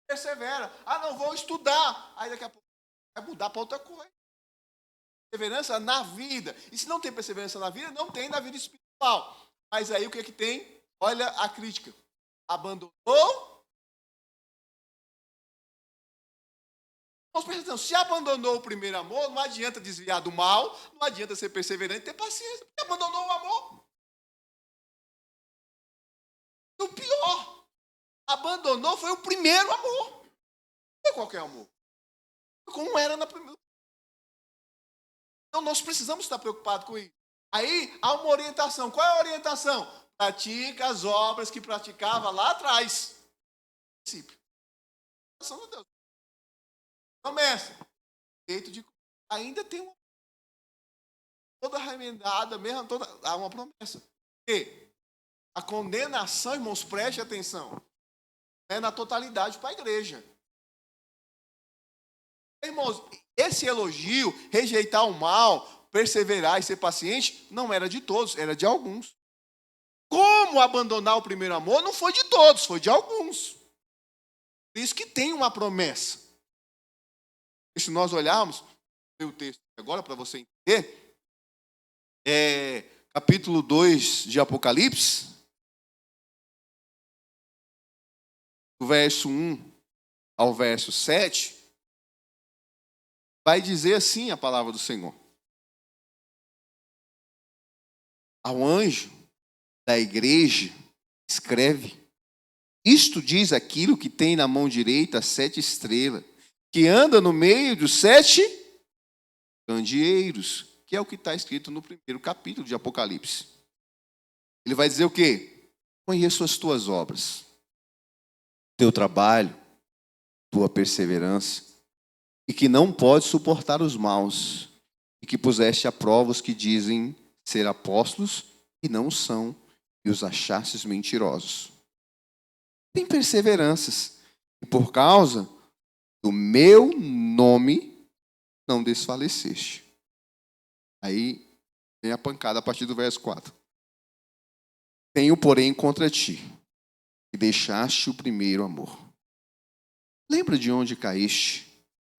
Persevera. Ah, não, vou estudar. Aí daqui a pouco vai mudar para outra coisa. Perseverança na vida. E se não tem perseverança na vida, não tem na vida espiritual. Mas aí o que é que tem? Olha a crítica. Abandonou. Vamos prestar atenção, se abandonou o primeiro amor, não adianta desviar do mal, não adianta ser perseverante e ter paciência, porque abandonou o amor. E o pior, abandonou foi o primeiro amor. Não foi qualquer amor. Como era na primeira. Então nós precisamos estar preocupados com isso. Aí há uma orientação. Qual é a orientação? Pratica as obras que praticava lá atrás. Princípio. Orientação de Deus. Promessa. Jeito de. Ainda tem uma. Toda remendada mesmo, há uma promessa. E a condenação, irmãos, preste atenção. É na totalidade para a igreja. Irmãos, esse elogio, rejeitar o mal, perseverar e ser paciente, não era de todos, era de alguns. Como abandonar o primeiro amor não foi de todos, foi de alguns. Por isso que tem uma promessa. E se nós olharmos o texto agora, para você entender, capítulo 2 de Apocalipse, do verso 1 ao verso 7, vai dizer assim a palavra do Senhor. Ao anjo da igreja, escreve: isto diz aquilo que tem na mão direita as 7 estrelas, que anda no meio dos 7 candeeiros, que é o que está escrito no primeiro capítulo de Apocalipse. Ele vai dizer o quê? Conheço as tuas obras, teu trabalho, tua perseverança, e que não pode suportar os maus, e que puseste à prova os que dizem ser apóstolos e não são, e os achastes mentirosos. Tem perseveranças, e por causa do meu nome não desfaleceste. Aí Vem a pancada a partir do verso 4. Tenho, porém, contra ti, que deixaste o primeiro amor. Lembra de onde caíste,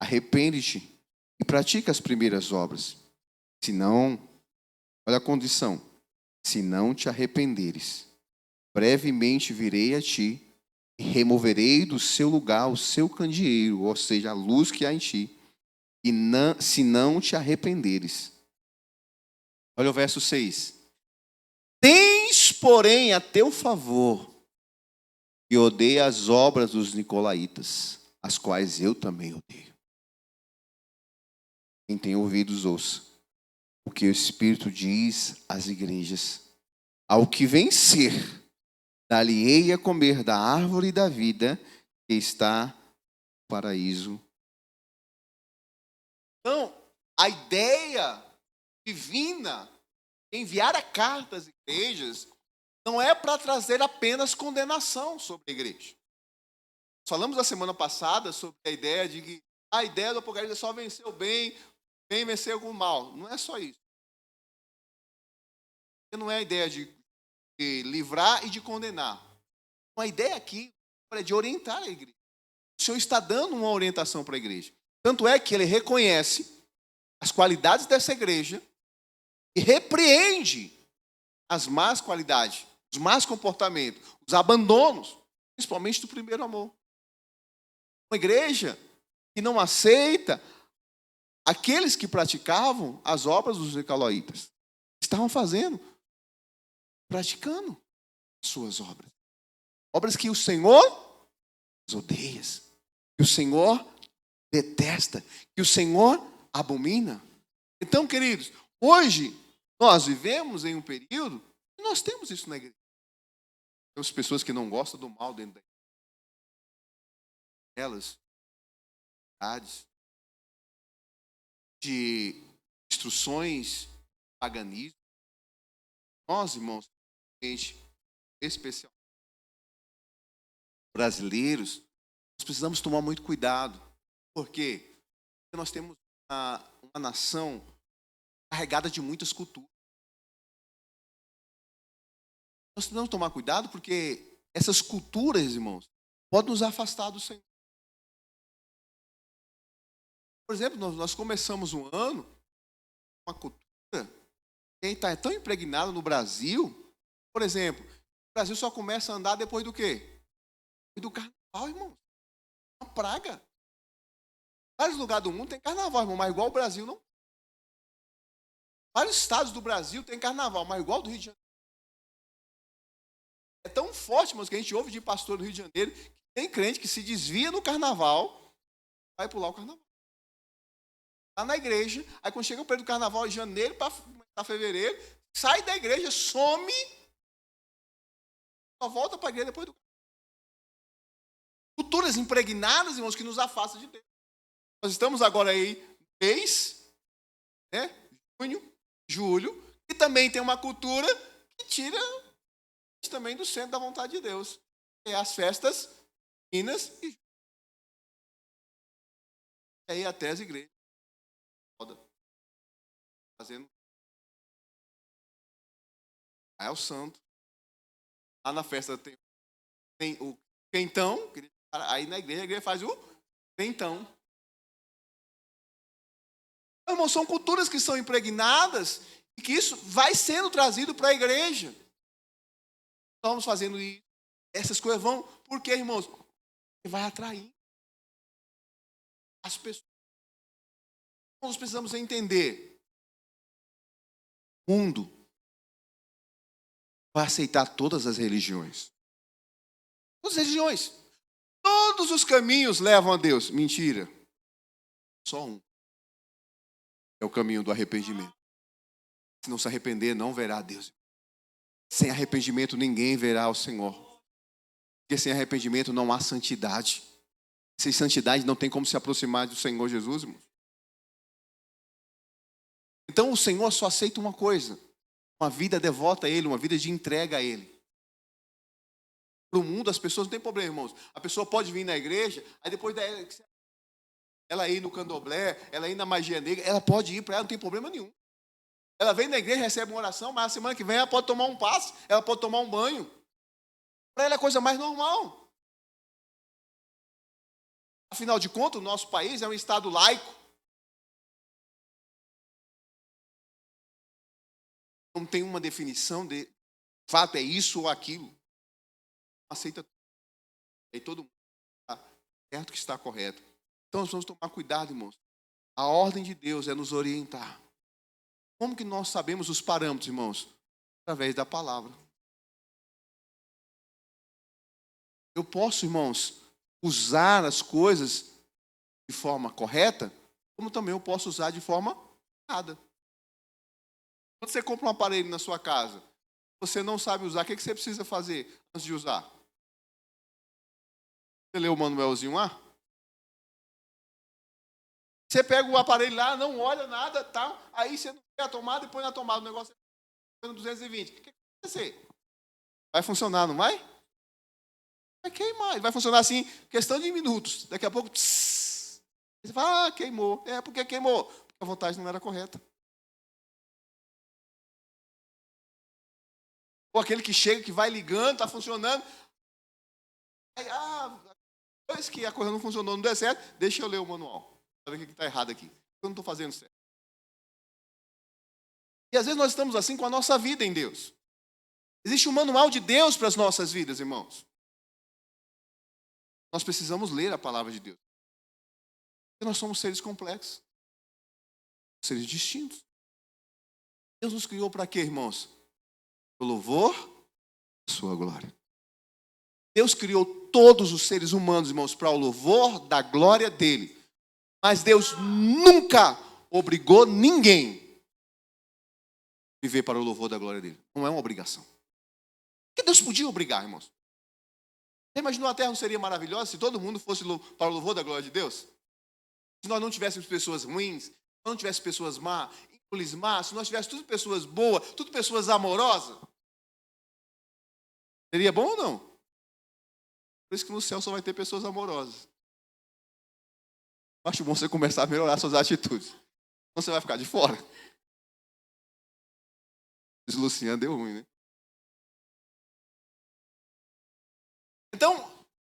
arrepende-te e pratica as primeiras obras. Se não, olha a condição, se não te arrependeres, brevemente virei a ti e removerei do seu lugar o seu candeeiro, ou seja, a luz que há em ti, e se não te arrependeres. Olha o verso 6. Tens, porém, a teu favor, que odeia as obras dos nicolaítas, as quais eu também odeio. Quem tem ouvidos, ouça o que o Espírito diz às igrejas. Ao que vencer, dar-lhe-ei a comer da árvore da vida que está no paraíso. Então, a ideia divina de enviar a carta às igrejas não é para trazer apenas condenação sobre a igreja. Falamos na semana passada sobre a ideia de que a ideia do Apocalipse é só vencer o bem vencer o mal. Não é só isso. Não é a ideia de livrar e de condenar. A ideia aqui é de orientar a igreja. O Senhor está dando uma orientação para a igreja. Tanto é que ele reconhece as qualidades dessa igreja e repreende as más qualidades, os más comportamentos, os abandonos, principalmente do primeiro amor. Uma igreja que não aceita aqueles que praticavam as obras dos nicolaítas. Estavam praticando suas obras. Obras que o Senhor odeia, que o Senhor detesta, que o Senhor abomina. Então, queridos, hoje nós vivemos em um período e nós temos isso na igreja. Temos pessoas que não gostam do mal dentro da igreja. Elas, de instruções, paganismo. Nós, irmãos, gente, especialmente brasileiros, nós precisamos tomar muito cuidado. Por quê? Porque nós temos uma nação carregada de muitas culturas. Nós precisamos tomar cuidado porque essas culturas, irmãos, podem nos afastar do Senhor. Por exemplo, nós começamos um ano com uma cultura que está tão impregnada no Brasil. Por exemplo, o Brasil só começa a andar depois do quê? Depois do carnaval, irmão. Uma praga. Vários lugares do mundo tem carnaval, irmão, mas igual o Brasil não. Vários estados do Brasil tem carnaval, mas igual do Rio de Janeiro. É tão forte, irmãos, que a gente ouve de pastor do Rio de Janeiro, que tem crente que se desvia no carnaval, vai pular o carnaval. Está na igreja, aí quando chega o período do carnaval, de janeiro para fevereiro, sai da igreja, some, só volta para a igreja depois do carnaval. Culturas impregnadas, irmãos, que nos afastam de Deus. Nós estamos agora aí, junho, julho, e também tem uma cultura que tira também do centro da vontade de Deus. É as festas finas e aí até as igrejas fazendo é o santo. Lá na festa tem o quentão, aí na igreja a igreja faz o quentão. Irmão, são culturas que são impregnadas e que isso vai sendo trazido para a igreja. Estamos fazendo isso. Essas coisas vão, porque, irmãos, vai atrair as pessoas. Nós precisamos entender. O mundo vai aceitar todas as religiões. Todas as religiões. Todos os caminhos levam a Deus. Mentira. Só um. É o caminho do arrependimento. Se não se arrepender, não verá a Deus. Sem arrependimento, ninguém verá o Senhor. Porque sem arrependimento não há santidade. Sem santidade não tem como se aproximar do Senhor Jesus, irmão. Então o Senhor só aceita uma coisa. Uma vida devota a Ele, uma vida de entrega a Ele. Para o mundo, as pessoas não tem problema, irmãos. A pessoa pode vir na igreja, aí depois ela ir no candomblé, ela ir na magia negra, ela pode ir para ela, não tem problema nenhum. Ela vem na igreja, recebe uma oração, mas a semana que vem ela pode tomar um passe, ela pode tomar um banho. Para ela é a coisa mais normal. Afinal de contas, o nosso país é um estado laico. Não tem uma definição de fato é isso ou aquilo. Não aceita tudo. Aí todo mundo está certo que está correto. Então nós vamos tomar cuidado, irmãos. A ordem de Deus é nos orientar. Como que nós sabemos os parâmetros, irmãos? Através da palavra. Eu posso, irmãos, usar as coisas de forma correta, como também eu posso usar de forma errada. Quando você compra um aparelho na sua casa, você não sabe usar, o que você precisa fazer antes de usar? Você lê o manualzinho lá? Você pega o aparelho lá, não olha nada, tal, aí você não quer a tomada e põe na tomada, o negócio é 220. O que vai acontecer? Vai funcionar, não vai? Vai queimar. Vai funcionar assim, questão de minutos. Daqui a pouco, você fala, queimou. É, porque queimou? Porque a voltagem não era correta. Ou aquele que chega, que vai ligando, está funcionando. Aí, depois que a coisa não funcionou, não deu certo, deixa eu ler o manual. Para ver o que está errado aqui. Eu não estou fazendo certo. E às vezes nós estamos assim com a nossa vida em Deus. Existe um manual de Deus para as nossas vidas, irmãos. Nós precisamos ler a palavra de Deus. Porque nós somos seres complexos. Seres distintos. Deus nos criou para quê, irmãos? Para o louvor da sua glória. Deus criou todos os seres humanos, irmãos, para o louvor da glória dele. Mas Deus nunca obrigou ninguém a viver para o louvor da glória dele. Não é uma obrigação. Porque Deus podia obrigar, irmãos. Você imaginou a terra não seria maravilhosa se todo mundo fosse para o louvor da glória de Deus? Se nós não tivéssemos pessoas ruins, se nós não tivéssemos pessoas más, índoles más, se nós tivéssemos tudo pessoas boas, tudo pessoas amorosas, seria bom ou não? Por isso que no céu só vai ter pessoas amorosas. Acho bom você começar a melhorar suas atitudes. Senão você vai ficar de fora. Esse Luciano deu ruim, né? Então,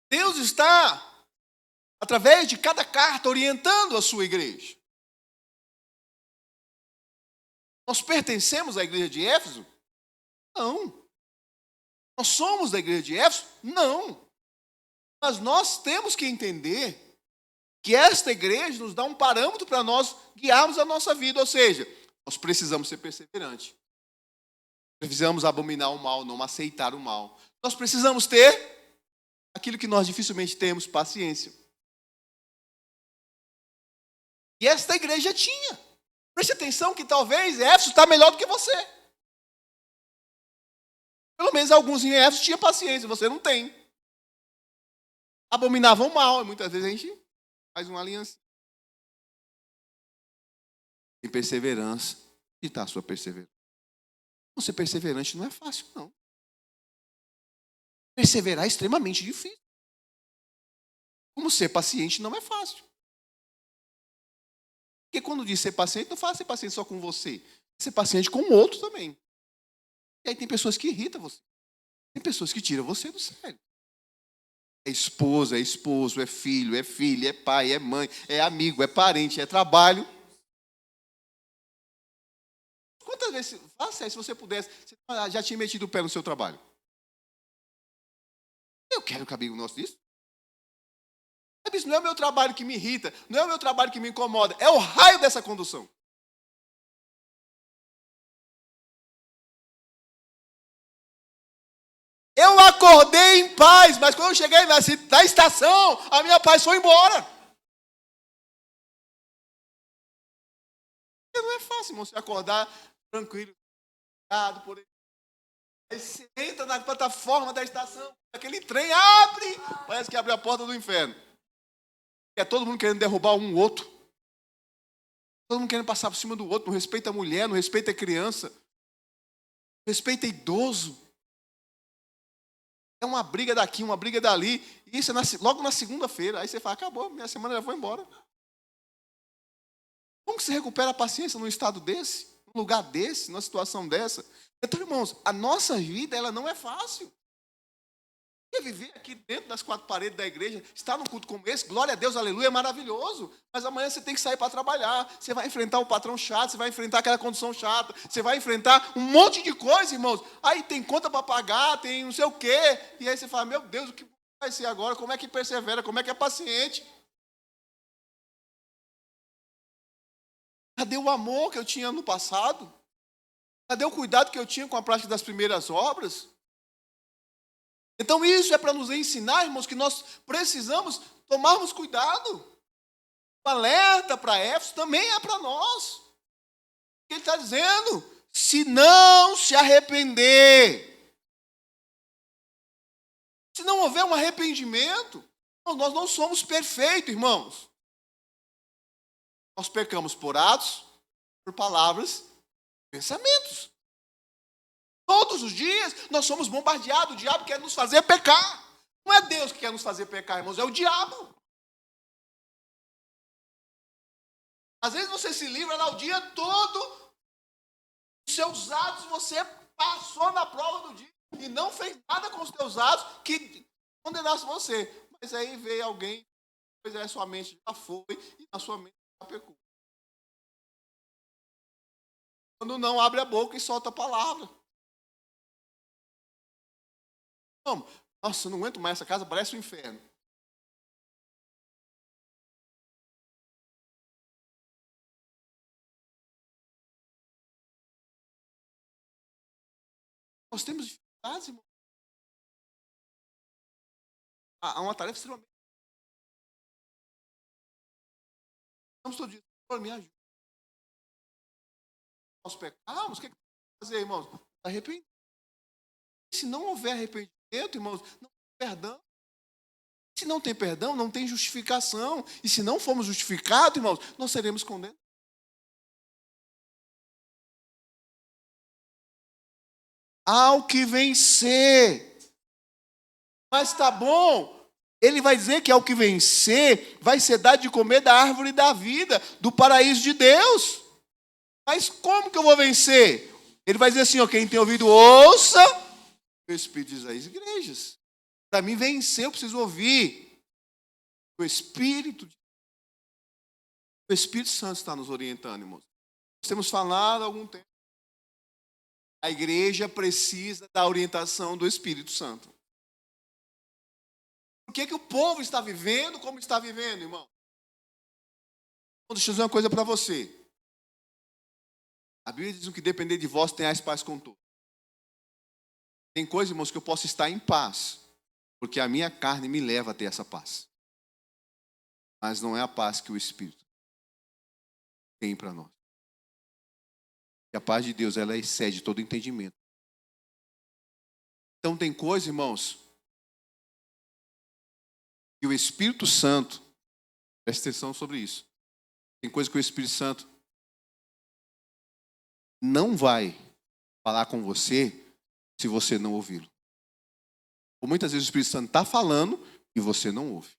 Deus está, através de cada carta, orientando a sua igreja. Nós pertencemos à igreja de Éfeso? Não. Nós somos da igreja de Éfeso? Não. Mas nós temos que entender que esta igreja nos dá um parâmetro para nós guiarmos a nossa vida. Ou seja, nós precisamos ser perseverantes. Precisamos abominar o mal, não aceitar o mal. Nós precisamos ter aquilo que nós dificilmente temos, paciência. E esta igreja tinha. Preste atenção que talvez Éfeso está melhor do que você. Pelo menos alguns em Éfeso tinham paciência, você não tem. Abominavam o mal, e muitas vezes a gente faz uma aliança. Tem perseverança. E está a sua perseverança. Ser perseverante não é fácil, não. Perseverar é extremamente difícil. Como ser paciente não é fácil. Porque quando diz ser paciente, não fala ser paciente só com você. Ser paciente com o outro também. E aí tem pessoas que irritam você. Tem pessoas que tiram você do sério. É esposa, é esposo, é filho, é filha, é pai, é mãe, é amigo, é parente, é trabalho. Quantas vezes, fala sério, se você pudesse, você já tinha metido o pé no seu trabalho? Eu quero que amigo nosso disso. Isso não é o meu trabalho que me irrita, não é o meu trabalho que me incomoda, é o raio dessa condução. Eu acordei em paz, mas quando eu cheguei na estação, a minha paz foi embora. Não é fácil, irmão, você acordar tranquilo, por aí. Aí você entra na plataforma da estação, aquele trem abre, parece que abre a porta do inferno. É todo mundo querendo derrubar um outro. Todo mundo querendo passar por cima do outro, não respeita a mulher, não respeita a criança, não respeita idoso. É uma briga daqui, uma briga dali, e isso é logo na segunda-feira. Aí você fala, acabou, minha semana já foi embora. Como que você recupera a paciência num estado desse? Não num lugar desse, numa situação dessa. Então, irmãos, a nossa vida, ela não é fácil. Viver aqui dentro das quatro paredes da igreja, estar num culto como esse, glória a Deus, aleluia, é maravilhoso. Mas amanhã você tem que sair para trabalhar. Você vai enfrentar o patrão chato, você vai enfrentar aquela condição chata, você vai enfrentar um monte de coisa, irmãos. Aí tem conta para pagar, tem não sei o quê. E aí você fala, meu Deus, o que vai ser agora? Como é que persevera? Como é que é paciente? Cadê o amor que eu tinha no passado? Cadê o cuidado que eu tinha com a prática das primeiras obras? Então isso é para nos ensinar, irmãos, que nós precisamos tomarmos cuidado. O alerta para Éfeso também é para nós. Ele está dizendo, se não se arrepender, se não houver um arrependimento, nós não somos perfeitos, irmãos. Nós pecamos por atos, por palavras, pensamentos. Todos os dias nós somos bombardeados, o diabo quer nos fazer pecar. Não é Deus que quer nos fazer pecar, irmãos, é o diabo. Às vezes você se livra lá o dia todo, os seus atos você passou na prova do dia e não fez nada com os seus atos que condenassem você. Mas aí veio alguém, pois é, sua mente já foi e na sua mente já pecou. Quando não abre a boca e solta a palavra. Nossa, eu não aguento mais essa casa, parece um inferno. Nós temos dificuldades, irmão. Há uma tarefa extremamente. Estamos todos dizendo, Senhor, me ajuda. Nós pecamos, o que vamos fazer, irmãos? Arrepender. Se não houver arrependimento, irmãos, não tem perdão. Se não tem perdão, não tem justificação. E se não formos justificados, irmãos, nós seremos condenados. Ao que vencer. Mas tá bom. Ele vai dizer que ao que vencer, vai ser dado de comer da árvore da vida, do paraíso de Deus. Mas como que eu vou vencer? Ele vai dizer assim, ó, quem tem ouvido, ouça. O Espírito diz às igrejas. Para mim vencer, eu preciso ouvir. O Espírito Santo está nos orientando, irmãos. Nós temos falado há algum tempo. A igreja precisa da orientação do Espírito Santo. Por que o povo está vivendo como está vivendo, irmão? Deixa eu dizer uma coisa para você. A Bíblia diz que depender de vós tenhais paz com todos. Tem coisas, irmãos, que eu posso estar em paz, porque a minha carne me leva a ter essa paz. Mas não é a paz que o Espírito tem para nós. E a paz de Deus, ela excede todo entendimento. Então tem coisas, irmãos, que o Espírito Santo, presta atenção sobre isso. Tem coisa que o Espírito Santo não vai falar com você se você não ouvi-lo. Ou muitas vezes o Espírito Santo está falando e você não ouve.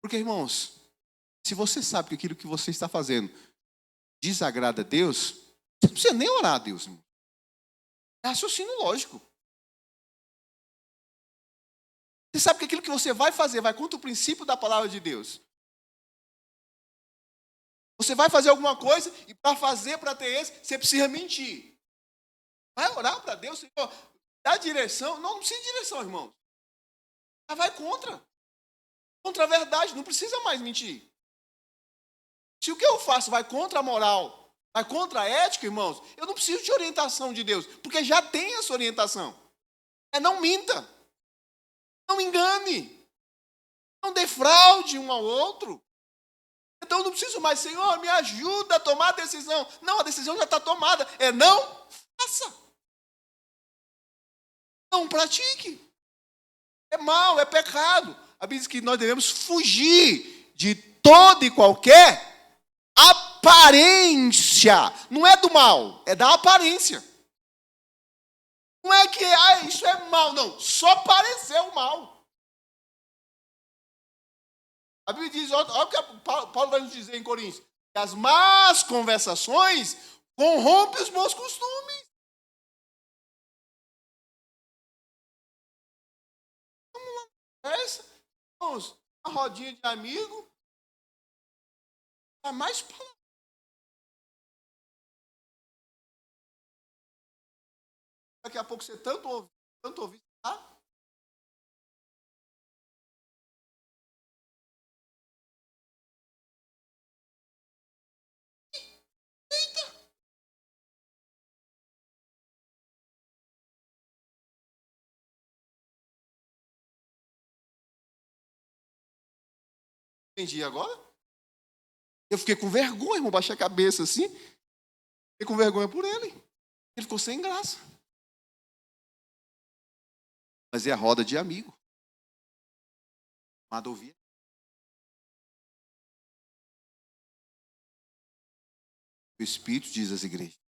Porque, irmãos, se você sabe que aquilo que você está fazendo desagrada a Deus, você não precisa nem orar a Deus, irmão. É raciocínio lógico. Você sabe que aquilo que você vai fazer vai contra o princípio da palavra de Deus. Você vai fazer alguma coisa e para ter esse, você precisa mentir. Vai orar para Deus, Senhor, dá direção. Não precisa de direção, irmão. Mas vai contra. Contra a verdade, não precisa mais mentir. Se o que eu faço vai contra a moral, vai contra a ética, irmãos, eu não preciso de orientação de Deus, porque já tem essa orientação. Não minta. Não engane. Não defraude um ao outro. Então eu não preciso mais, Senhor, me ajuda a tomar a decisão. Não, a decisão já está tomada. Não faça. Não pratique. É mal, é pecado. A Bíblia diz que nós devemos fugir de toda e qualquer aparência. Não é do mal, é da aparência. Não é que isso é mal, não. Só pareceu mal. A Bíblia diz, olha o que Paulo vai nos dizer em Coríntios. As más conversações corrompem os bons costumes. Essa, irmãos, uma rodinha de amigo, é mais palavra. Daqui a pouco você tanto ouve, tá? Entendi agora? Eu fiquei com vergonha, irmão, baixei a cabeça assim. Fiquei com vergonha por ele. Ele ficou sem graça. Mas é a roda de amigo. Amado ouvir. O Espírito diz às igrejas.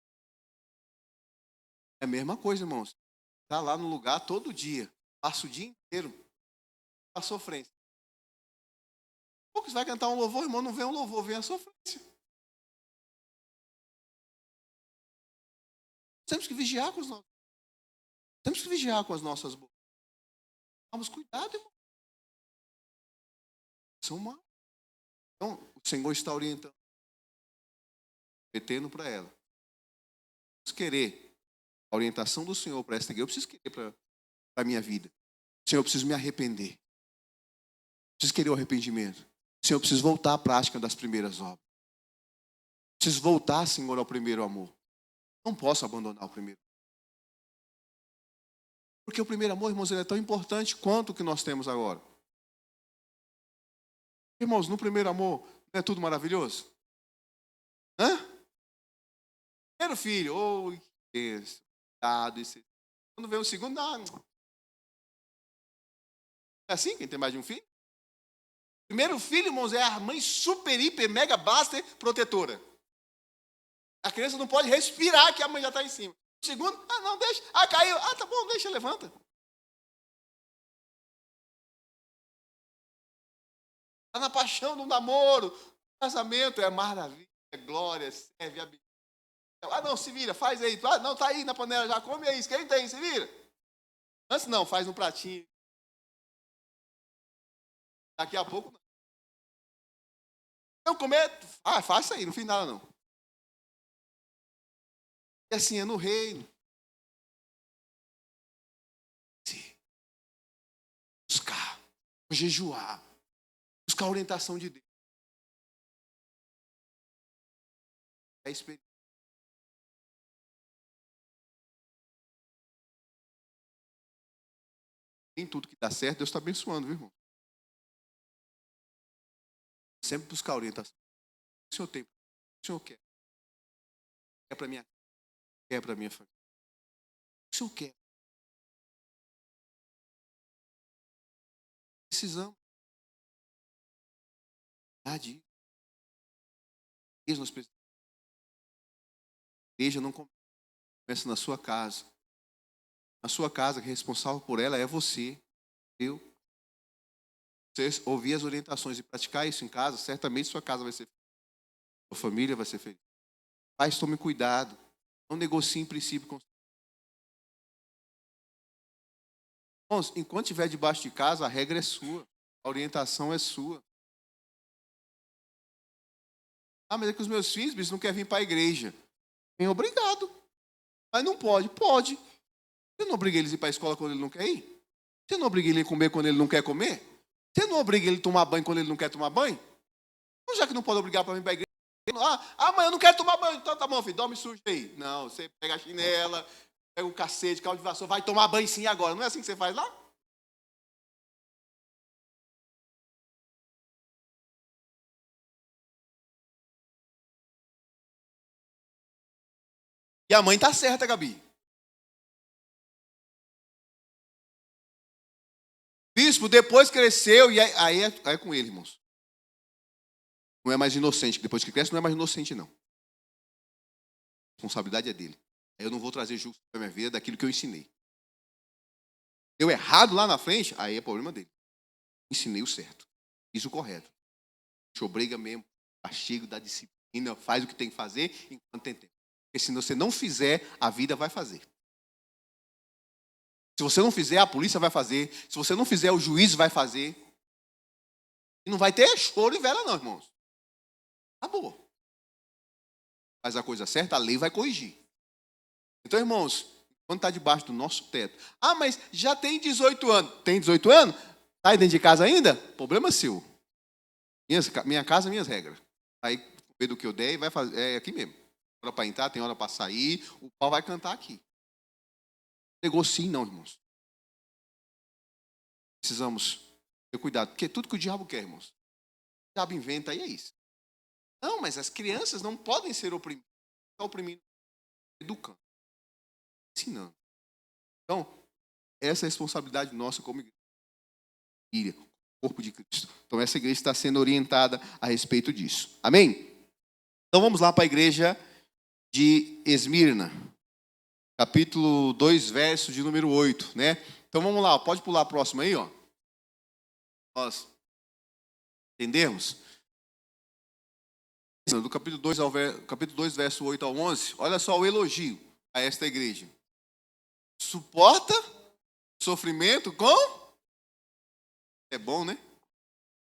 É a mesma coisa, irmãos. Está lá no lugar todo dia. Passa o dia inteiro. A sofrência. Poucos vai cantar um louvor, irmão, não vem um louvor, vem a sofrência. Temos que vigiar com os nossos. Temos que vigiar com as nossas bocas. Vamos cuidado, irmão. São maus. Então, o Senhor está orientando. Metendo para ela. Preciso querer a orientação do Senhor para esta igreja. Eu preciso querer para a minha vida. Senhor, eu preciso me arrepender. Preciso querer o arrependimento. Senhor, eu preciso voltar à prática das primeiras obras. Preciso voltar, Senhor, ao primeiro amor. Não posso abandonar o primeiro. Porque o primeiro amor, irmãos, ele é tão importante quanto o que nós temos agora. Irmãos, no primeiro amor, não é tudo maravilhoso? Hã? Primeiro filho, cuidado. Quando vem o segundo, não. É assim quem tem mais de um filho? Primeiro filho, irmãos, é a mãe super, hiper, mega, blaster protetora. A criança não pode respirar que a mãe já está em cima. O segundo, não, deixa. Caiu. Tá bom, deixa, levanta. Está na paixão, no namoro. Casamento é maravilha, é glória, serve a Bíblia. Não, se vira, faz aí. Não, tá aí na panela, já come aí, esquenta aí, se vira. Antes não, faz no pratinho. Daqui a pouco não. Eu comer, faça aí, não fiz nada não. E assim é no reino. Buscar, jejuar, buscar a orientação de Deus. É experiência. Em tudo que dá certo, Deus está abençoando, viu, irmão? Sempre buscar a orientação. O Senhor tem, o Senhor quer. Quer para minha, quer para minha família. O Senhor quer. Precisamos. Nós precisamos. A igreja não começa na sua casa. Na sua casa, que é responsável por ela é você, eu. Você ouvir as orientações e praticar isso em casa, certamente sua casa vai ser feliz. Sua família vai ser feliz. Pais, tome cuidado. Não negocie em princípio com. Irmãos, enquanto estiver debaixo de casa, a regra é sua. A orientação é sua. Mas é que os meus filhos não querem vir para a igreja. Bem, obrigado. Mas não pode. Pode. Você não obriga eles a ir para a escola quando ele não quer ir? Você não obriga ele a comer quando ele não quer comer? Você não obriga ele a tomar banho quando ele não quer tomar banho? Então, já que não pode obrigar para vir para a igreja, mãe, eu não quero tomar banho. Então tá bom, filho, dorme sujo aí. Não, você pega a chinela, pega o cacete, caldo de vassoura, vai tomar banho sim agora. Não é assim que você faz lá? E a mãe tá certa, Gabi. Bispo, depois cresceu e aí é com ele, irmãos. Não é mais inocente. Depois que cresce, não é mais inocente, não. A responsabilidade é dele. Eu não vou trazer julgo para minha vida daquilo que eu ensinei. Deu errado lá na frente, aí é problema dele. Ensinei o certo. Fiz o correto. Te obriga mesmo. Castigo da disciplina. Ainda faz o que tem que fazer enquanto tem tempo. Porque se você não fizer, a vida vai fazer. Se você não fizer, a polícia vai fazer. Se você não fizer, o juiz vai fazer. E não vai ter choro e vela não, irmãos. Acabou. Faz a coisa certa, a lei vai corrigir. Então, irmãos, quando está debaixo do nosso teto. Ah, mas já tem 18 anos. Tem 18 anos? Está aí dentro de casa ainda? Problema seu. Minha casa, minhas regras. Aí, com medo do que eu der, vai fazer. É aqui mesmo. Hora para entrar, tem hora para sair. O pau vai cantar aqui. Negocie não, irmãos. Precisamos ter cuidado. Porque tudo que o diabo quer, irmãos. O diabo inventa e é isso. Não, mas as crianças não podem ser oprimidas. Está oprimindo, educando, ensinando. Então, essa é a responsabilidade nossa como igreja, corpo de Cristo. Então, essa igreja está sendo orientada a respeito disso. Amém? Então, vamos lá para a igreja de Esmirna. Capítulo 2, verso de número 8, né? Então, vamos lá. Pode pular a próxima aí, ó. Nós entendemos? Do capítulo 2, verso 8 ao 11, olha só o elogio a esta igreja. Suporta sofrimento com... É bom, né?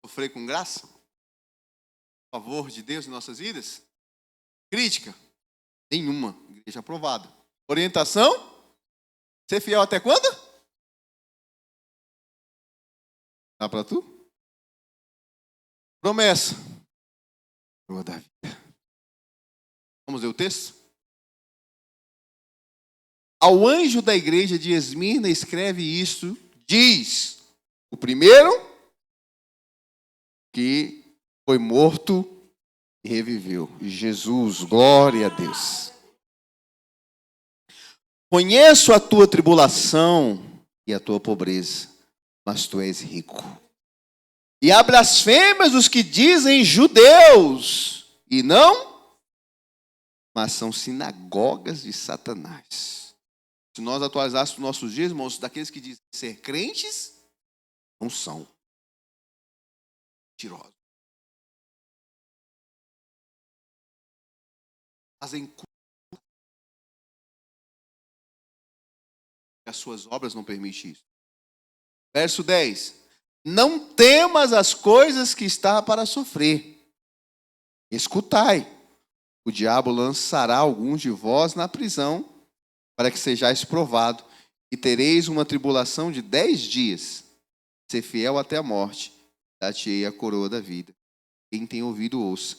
Sofrer com graça. A favor de Deus em nossas vidas. Crítica? Nenhuma. Igreja aprovada. Orientação? Ser fiel até quando? Dá para tu? Promessa. Da vida. Vamos ver o texto? Ao anjo da igreja de Esmirna escreve isto, diz: o primeiro que foi morto e reviveu. Jesus, glória a Deus. Conheço a tua tribulação e a tua pobreza, mas tu és rico. E há blasfêmias os que dizem judeus, e não, mas são sinagogas de Satanás. Se nós atualizássemos nossos dias, irmãos, daqueles que dizem ser crentes, não são. Mentirosos. Fazem as suas obras não permitem isso. Verso 10. Não temas as coisas que está para sofrer. Escutai. O diabo lançará alguns de vós na prisão, para que sejais provado, e tereis uma tribulação de 10 dias. Ser fiel até a morte, dar-te-ei a coroa da vida. Quem tem ouvido, ouça.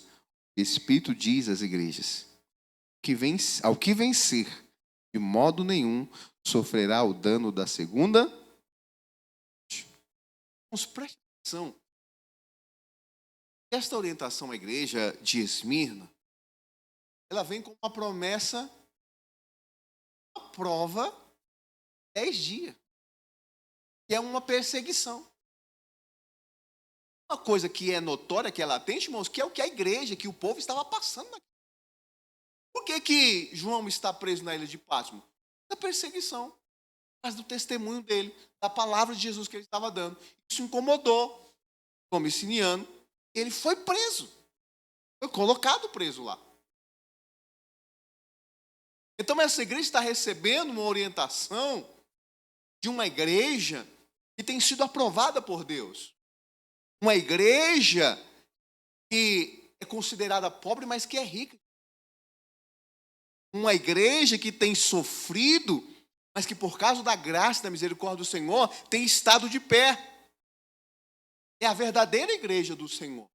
O Espírito diz às igrejas: ao que vencer, de modo nenhum, sofrerá o dano da segunda. Vamos prestar atenção. Esta orientação à igreja de Esmirna, ela vem com uma promessa, uma prova, 10 dias. Que é uma perseguição. Uma coisa que é notória, que é latente, irmãos, que é o que a igreja, que o povo estava passando. Por que João está preso na ilha de Patmos? Da perseguição. Por causa do testemunho dele, da palavra de Jesus que ele estava dando. Isso incomodou o Domiciano. Ele foi preso. Foi colocado preso lá. Então essa igreja está recebendo uma orientação de uma igreja que tem sido aprovada por Deus. Uma igreja que é considerada pobre, mas que é rica. Uma igreja que tem sofrido, mas que por causa da graça e da misericórdia do Senhor, tem estado de pé. É a verdadeira igreja do Senhor.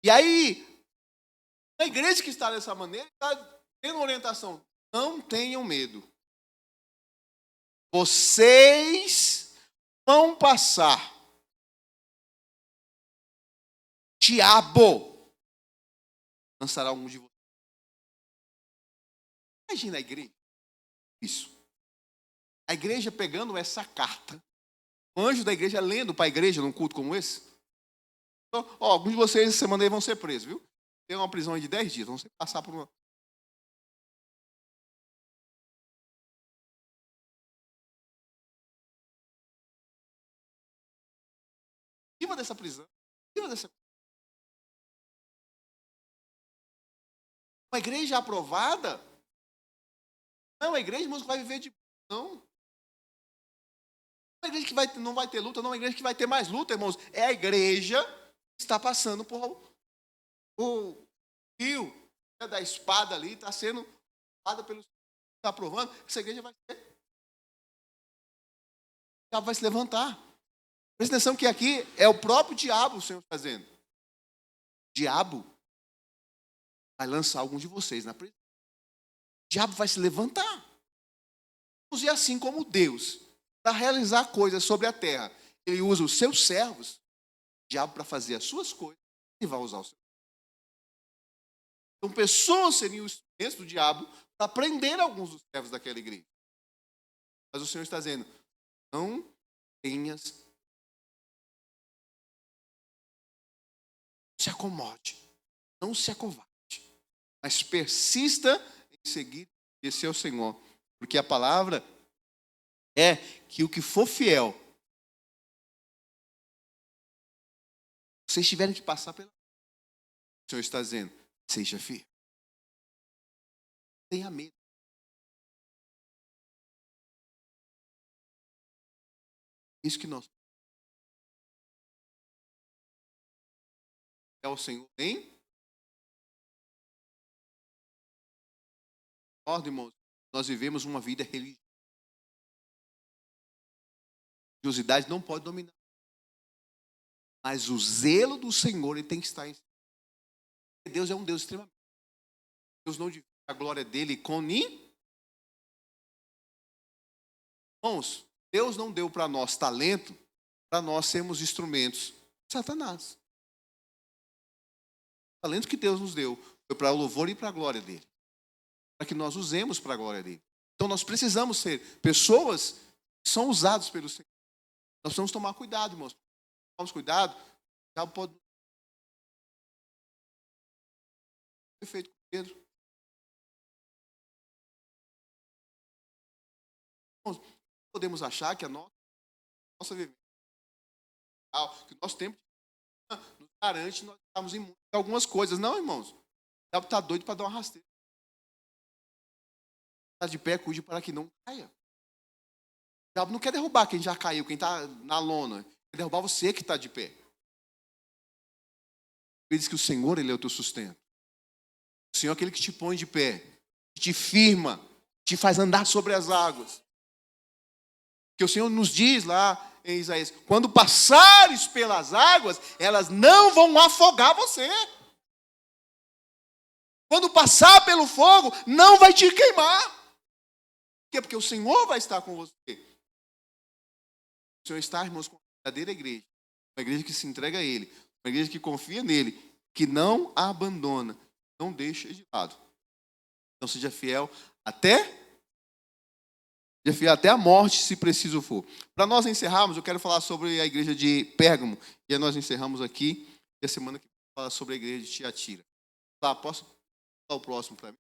E aí, a igreja que está dessa maneira, está tendo uma orientação. Não tenham medo. Vocês vão passar. Diabo lançará um de vocês. Imagina a igreja. Isso. A igreja pegando essa carta. O anjo da igreja lendo para a igreja num culto como esse. Então, alguns de vocês essa semana aí vão ser presos, viu? Tem uma prisão aí de 10 dias. Vão passar por uma... Viva dessa prisão. Viva dessa... Uma igreja aprovada não é uma igreja, irmãos, que vai viver de... Não. Uma igreja que não vai ter luta, não é uma igreja que vai ter mais luta, irmãos. É a igreja que está passando por o rio, né, da espada ali, está sendo espada pelo... Está aprovando, essa igreja vai se levantar. Presta atenção que aqui é o próprio diabo o Senhor fazendo. O diabo vai lançar alguns de vocês na prisão. O diabo vai se levantar. E assim como Deus, para realizar coisas sobre a terra, ele usa os seus servos, o diabo para fazer as suas coisas, e vai usar os seus. Então, pessoas seriam os instrumentos do diabo para prender alguns dos servos daquela igreja. Mas o Senhor está dizendo, não tenhas, não se acomode, não se acovarde, mas persista em seguir esse é o Senhor. Porque a palavra é que o que for fiel, vocês tiverem que passar pela... O Senhor está dizendo, seja fiel. Tenha medo. Isso que nós... É o Senhor em... Ordem, irmãos. Nós vivemos uma vida religiosa. A religiosidade não pode dominar. Mas o zelo do Senhor ele tem que estar em... Deus é um Deus extremamente... Deus não divide a glória dele com ninguém. Irmãos, Deus não deu para nós talento para nós sermos instrumentos de Satanás. O talento que Deus nos deu foi para o louvor e para a glória dele. Para que nós usemos para a glória dele. Então nós precisamos ser pessoas que são usadas pelo Senhor. Nós precisamos tomar cuidado, irmãos. Tomamos cuidado, o diabo pode ter feito com Pedro. Irmãos, podemos achar que a nossa vivência, que o nosso tempo nos garante nós estarmos imunes de algumas coisas. Não, irmãos. O diabo está doido para dar uma rasteira. Está de pé, cuide para que não caia. O diabo não quer derrubar quem já caiu, quem está na lona. Quer derrubar você que está de pé. Ele diz que o Senhor, ele é o teu sustento. O Senhor é aquele que te põe de pé, que te firma, te faz andar sobre as águas. Que o Senhor nos diz lá em Isaías, quando passares pelas águas, elas não vão afogar você. Quando passar pelo fogo, não vai te queimar. Por quê? Porque o Senhor vai estar com você. O Senhor está, irmãos, com a verdadeira igreja. Uma igreja que se entrega a Ele. Uma igreja que confia nele. Que não a abandona. Não deixa de lado. Então seja fiel até a morte, se preciso for. Para nós encerrarmos, eu quero falar sobre a igreja de Pérgamo. E aí nós encerramos aqui. E a semana que vem fala sobre a igreja de Tiatira. Tá, posso dar o próximo para mim?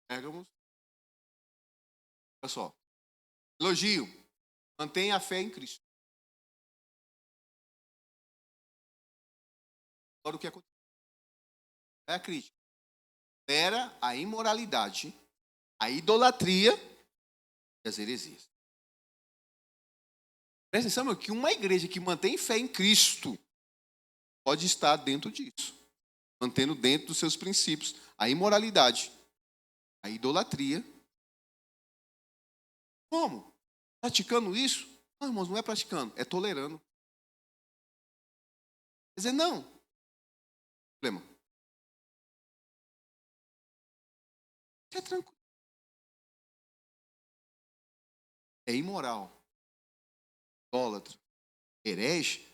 Pérgamo. Olha só. Elogio. Mantenha a fé em Cristo. Agora o que acontece? É a crítica. Era a imoralidade, a idolatria e as heresias. Presta atenção, meu, que uma igreja que mantém fé em Cristo pode estar dentro disso. Mantendo dentro dos seus princípios a imoralidade, a idolatria. Como? Praticando isso? Não, irmãos, não é praticando, é tolerando. Quer dizer, não. Problema. É tranquilo. É imoral. Idólatra. Herege.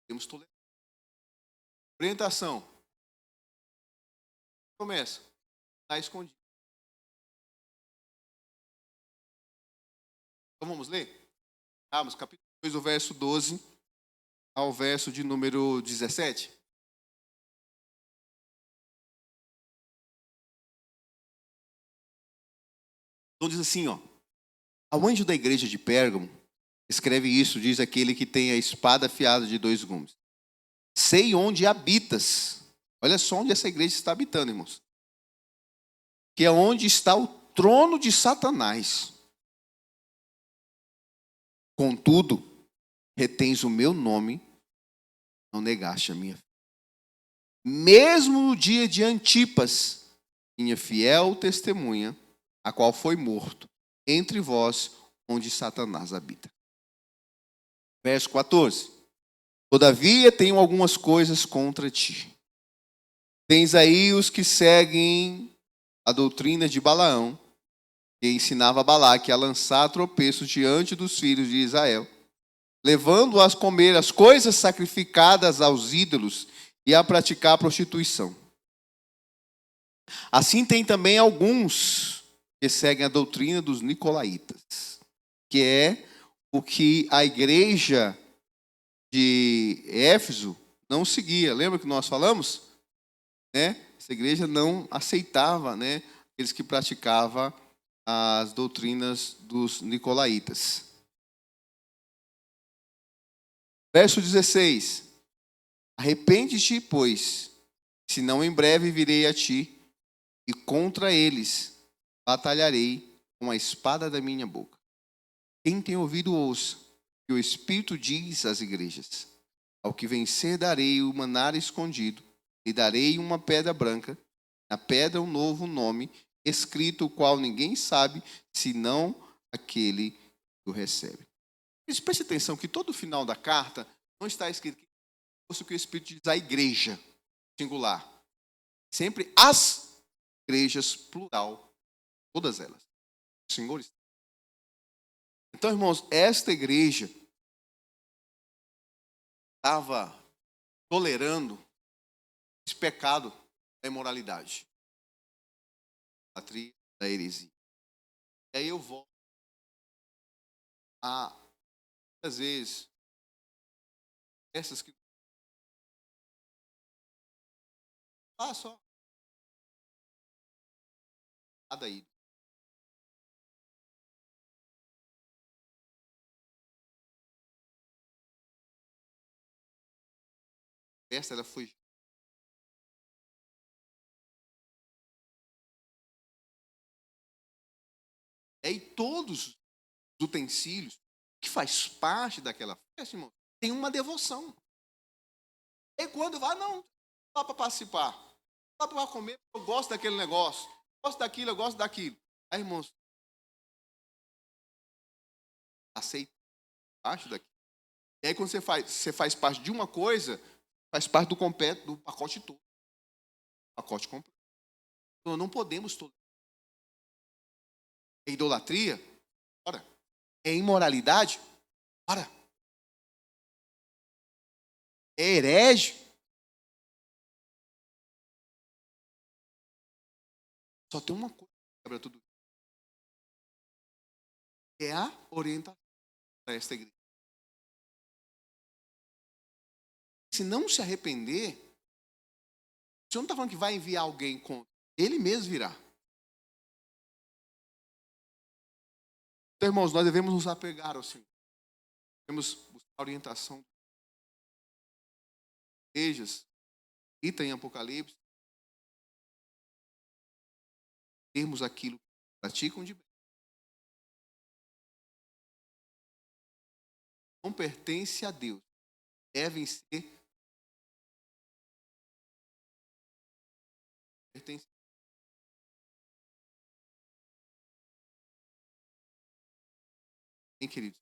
Temos tolerância. Orientação. Começa. Está escondido. Então vamos ler? Vamos, capítulo 2, do verso 12 ao verso de número 17. Então diz assim, ó. Ao anjo da igreja de Pérgamo, Escreve isso, diz aquele que tem a espada afiada de 2 gumes. Sei onde habitas. Olha só onde essa igreja está habitando, irmãos. Que é onde está o trono de Satanás. Contudo, retens o meu nome, não negaste a minha fé. Mesmo no dia de Antipas, minha fiel testemunha, a qual foi morto, entre vós, onde Satanás habita. Verso 14. Todavia tenho algumas coisas contra ti. Tens aí os que seguem a doutrina de Balaão, que ensinava Balaque a lançar tropeços diante dos filhos de Israel, levando-os a comer as coisas sacrificadas aos ídolos e a praticar prostituição. Assim tem também alguns que seguem a doutrina dos nicolaítas, que é o que a igreja de Éfeso não seguia. Lembra que nós falamos? Essa igreja não aceitava, aqueles que praticavam as doutrinas dos nicolaítas. Verso 16. Arrepende-te, pois, senão em breve virei a ti, e contra eles batalharei com a espada da minha boca. Quem tem ouvido, ouça, que o Espírito diz às igrejas: ao que vencer darei o maná escondido, e darei uma pedra branca, na pedra um novo nome, escrito o qual ninguém sabe, senão aquele que o recebe. Mas preste atenção que todo o final da carta não está escrito que fosse o que o Espírito diz à igreja, singular. Sempre as igrejas, plural, todas elas. O Senhor está. Então, irmãos, esta igreja estava tolerando esse pecado da imoralidade, da heresia. E aí eu volto a, às vezes, essas que só nada aí. Essa ela foi. E aí todos os utensílios que faz parte daquela festa, irmão, tem uma devoção. E quando vai, não, dá para participar, dá para comer, eu gosto daquele negócio, eu gosto daquilo. Aí, irmãos, aceita parte daquilo. E aí, quando você faz parte de uma coisa, faz parte do pacote todo. Pacote completo. Então, não podemos tolerar. É idolatria? Ora. É imoralidade? Ora. É herege? Só tem uma coisa que quebra tudo. É a orientação para esta igreja. Se não se arrepender, o Senhor não está falando que vai enviar alguém contra. Ele mesmo virá. Então, irmãos, nós devemos nos apegar ao Senhor. Devemos buscar orientação. Igrejas, cita em Apocalipse, termos aquilo que praticam de bem. Não pertence a Deus. Devem ser pertence. Bem, queridos.